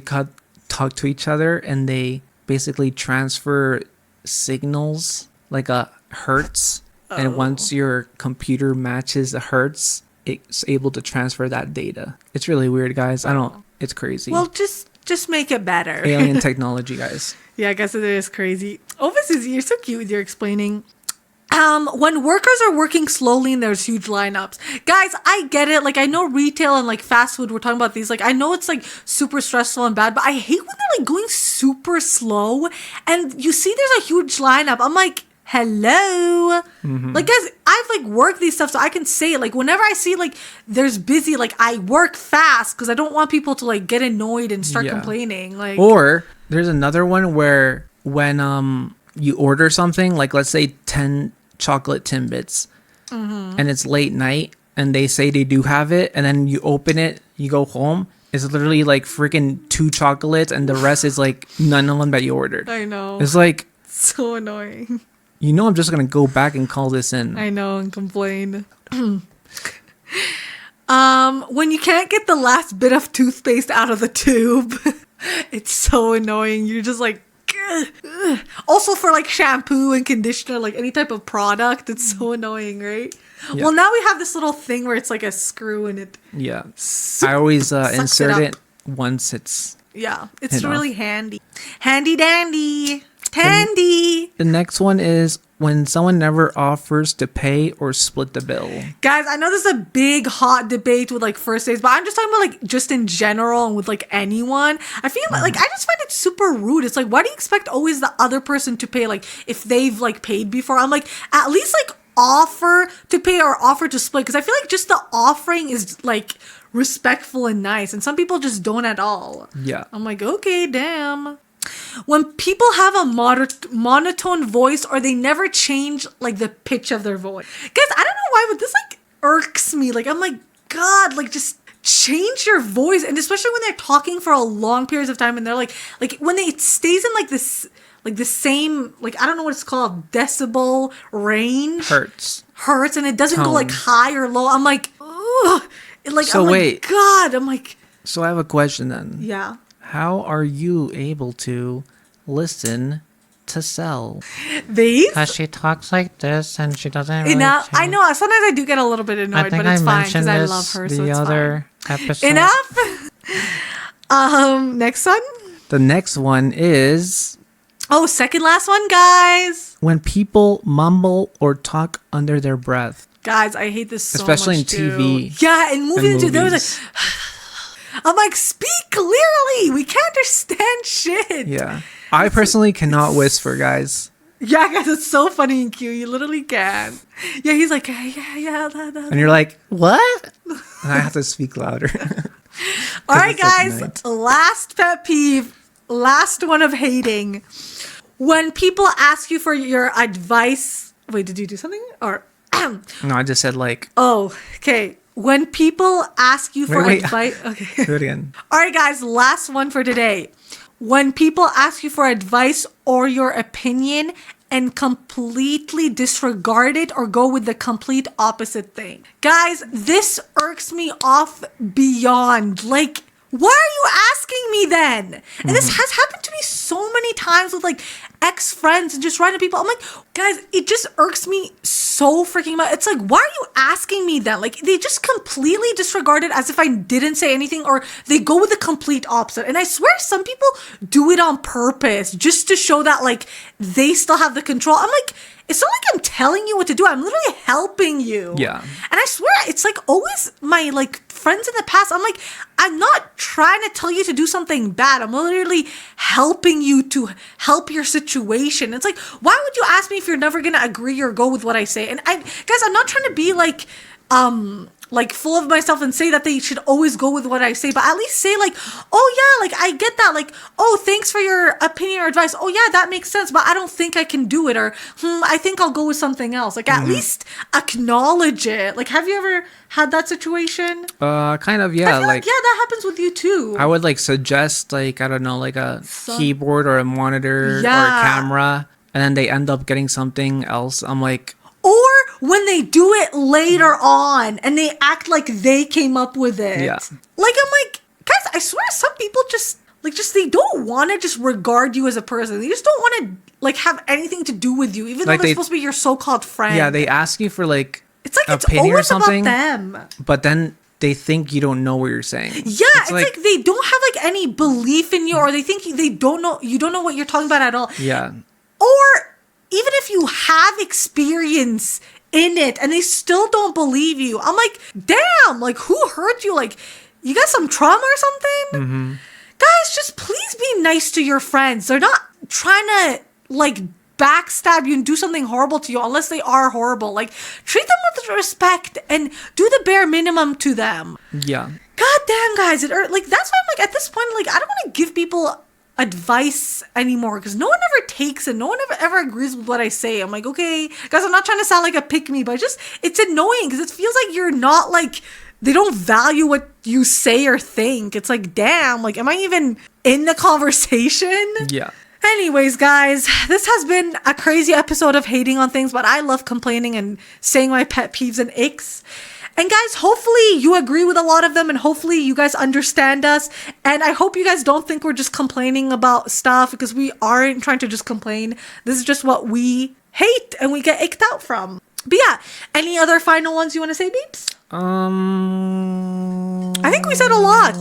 each other, and they basically transfer signals like a hertz. And once your computer matches the hertz, it's able to transfer that data. It's really weird, guys. It's crazy. Well, just make it better. Alien technology, guys. Yeah, I guess it is crazy. Ovis, you're so cute with your explaining. When workers are working slowly and there's huge lineups. Guys, I get it. Like, I know retail and like fast food, we're talking about these. Like, I know it's like super stressful and bad, but I hate when they're like going super slow and you see there's a huge lineup. I'm like, hello. Like, guys, I've like worked these stuff so I can say it. Like, whenever I see like there's busy, like I work fast because I don't want people to like get annoyed and start Yeah. complaining. Like, Or there's another one where when you order something, like let's say 10 chocolate Timbits, and it's late night, and they say they do have it, and then you open it, you go home, it's literally like freaking 2 chocolates, and the rest is like none of them that you ordered. I know. It's like, So annoying. you know, I'm just gonna go back and call this in. I know, and complain. When you can't get the last bit of toothpaste out of the tube, it's so annoying. You're just like, ugh, ugh. Also for like shampoo and conditioner, like any type of product, it's so annoying, right? Yeah. Well, now we have this little thing where it's like a screw and it, Yeah, I always insert up. it once it's. yeah, it's Hit off. really handy. Handy dandy. Tandy. The next one is when someone never offers to pay or split the bill. Guys, I know this is a big hot debate with like first dates, but I'm just talking about like just in general and with like anyone. I feel like I just find it super rude. It's like, why do you expect always the other person to pay? Like if they've like paid before, I'm like, at least like offer to pay or offer to split. Because I feel like just the offering is like respectful and nice. And some people just don't at all. Yeah. I'm like, okay, damn. When people have a monotone voice or they never change like the pitch of their voice. Guys, I don't know why, but this like irks me. Like, I'm like, God, like just change your voice. And especially when they're talking for a long periods of time and they're like when it stays in like this like the same, like, I don't know what it's called, decibel range. Hurts. And it doesn't go like Tone. high or low. I'm like, ugh. Like, So I'm wait. like, God, I'm like, So I have a question then. yeah. How are you able to listen to Cell? These? Because she talks like this and she doesn't really Enough. I change. know. Sometimes I do get a little bit annoyed, I think but it's I fine mentioned because I this love her. the So it's other episode. fine. Enough. Next one. The next one is Oh, second last one, guys. when people mumble or talk under their breath. Guys, I hate this so Especially much in TV too. Yeah, in movies too. There was movies. like, I'm like, speak clearly. We can't understand shit. Yeah. I personally cannot whisper, guys. Yeah, guys, it's so funny and cute. You literally can. Yeah, he's like, yeah. And you're like, what? And I have to speak louder. All right, it's like guys. night. Last pet peeve. Last one of hating. When people ask you for your advice. Wait, did you do something? Or No, I just said like, oh, okay. When people ask you for Wait. advice. Okay. do it again. All right, guys. Last one for today. When people ask you for advice or your opinion and completely disregard it or go with the complete opposite thing. Guys, this irks me off beyond. Like, why are you asking me then? And this has happened to me so many times with like ex-friends and just random people. I'm like, guys, it just irks me so freaking much. It's like, why are you asking me then? Like, they just completely disregard it as if I didn't say anything, or they go with the complete opposite. And I swear some people do it on purpose just to show that like they still have the control. I'm like, it's not like I'm telling you what to do. I'm literally helping you. Yeah. And I swear, it's like always my like friends in the past. I'm like, I'm not trying to tell you to do something bad. I'm literally helping you to help your situation. It's like, why would you ask me if you're never gonna agree or go with what I say? And guys, I'm not trying to be like full of myself and say that they should always go with what I say, but at least say like, oh yeah, like I get that, like, oh, thanks for your opinion or advice. Oh yeah, that makes sense, but I don't think I can do it, or I think I'll go with something else. Like, at least acknowledge it. Like, have you ever had that situation? Kind of, I yeah. feel Like, yeah, that happens with you too. I would like suggest like, I don't know, like a keyboard or a monitor or a Yeah. camera, and then they end up getting something else. I'm like, Or when they do it later on and they act like they came up with it. Yeah. Like, I'm like, guys, I swear some people just they don't want to just regard you as a person. They just don't want to like have anything to do with you, even Like though they're they- supposed to be your so-called friend. yeah, they ask you for like it's like it's opinion or always about something, them. but then they think you don't know what you're saying. Yeah, it's like they don't have like any belief in you, or they think they don't know, you don't know what you're talking about at all. yeah. Or even if you have experience in it and they still don't believe you, I'm like, damn, like, who hurt you? Like, you got some trauma or something? Guys, just please be nice to your friends. They're not trying to like backstab you and do something horrible to you unless they are horrible. Like, treat them with respect and do the bare minimum to them. Yeah. God damn, guys, like, that's why I'm like, at this point, like, I don't want to give people advice anymore because no one ever takes it. No one ever agrees with what I say. I'm like, okay, guys, I'm not trying to sound like a pick me, but it's annoying because it feels like you're not like, they don't value what you say or think. It's like, damn, like, am I even in the conversation? Yeah. Anyways, guys, this has been a crazy episode of hating on things, but I love complaining and saying my pet peeves and icks. And guys, hopefully you agree with a lot of them, and hopefully you guys understand us. And I hope you guys don't think we're just complaining about stuff, because we aren't trying to just complain. This is just what we hate and we get icked out from. But yeah, any other final ones you want to say, Beeps? I think we said a lot.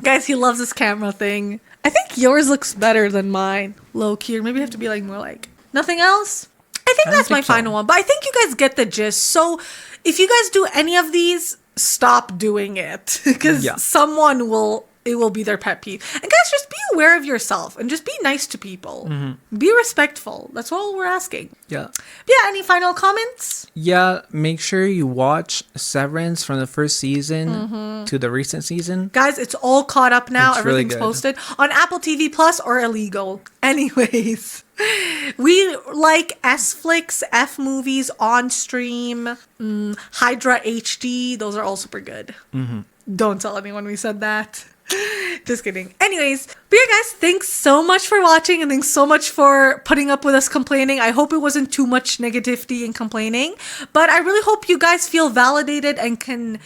Guys, he loves this camera thing. I think yours looks better than mine. Low key, or maybe I have to be like more like, nothing else? I think that's my final one, but I think you guys get the gist. So if you guys do any of these, stop doing it, because someone will, it will be their pet peeve. And guys, just be aware of yourself and just be nice to people. Be respectful. That's all we're asking. Yeah. But yeah, any final comments? Yeah, make sure you watch Severance from the first season to the recent season. Guys, it's all caught up now. It's really Everything's good. posted on Apple TV Plus or illegal. Anyways, we like S-Flicks, F-movies, On Stream, Hydra HD. Those are all super good. Don't tell anyone we said that. Just kidding. Anyways, but yeah, guys, thanks so much for watching and thanks so much for putting up with us complaining. I hope it wasn't too much negativity and complaining, but I really hope you guys feel validated and can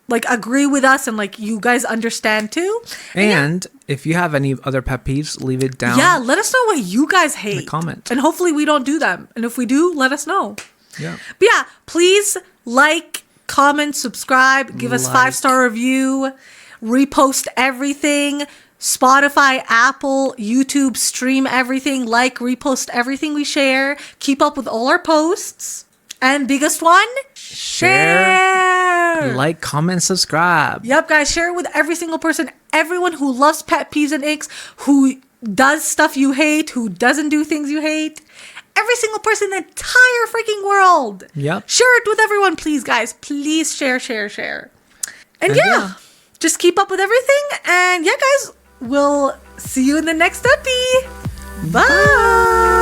like agree with us and like you guys understand too. And if you have any other pet peeves, leave it down. Yeah, let us know what you guys hate. In the comment. And hopefully we don't do them. And if we do, let us know. Yeah. But yeah, please like, comment, subscribe, give us 5-star review, repost everything. Spotify, Apple, YouTube, stream everything, like, repost everything we share. Keep up with all our posts. And biggest one, share. Like, comment, subscribe. Yep, guys, share it with every single person. Everyone who loves pet peeves and icks, who does stuff you hate, who doesn't do things you hate. Every single person in the entire freaking world. Yep. Share it with everyone, please, guys. Please share. And yeah, just keep up with everything. And yeah, guys, we'll see you in the next epi. Bye.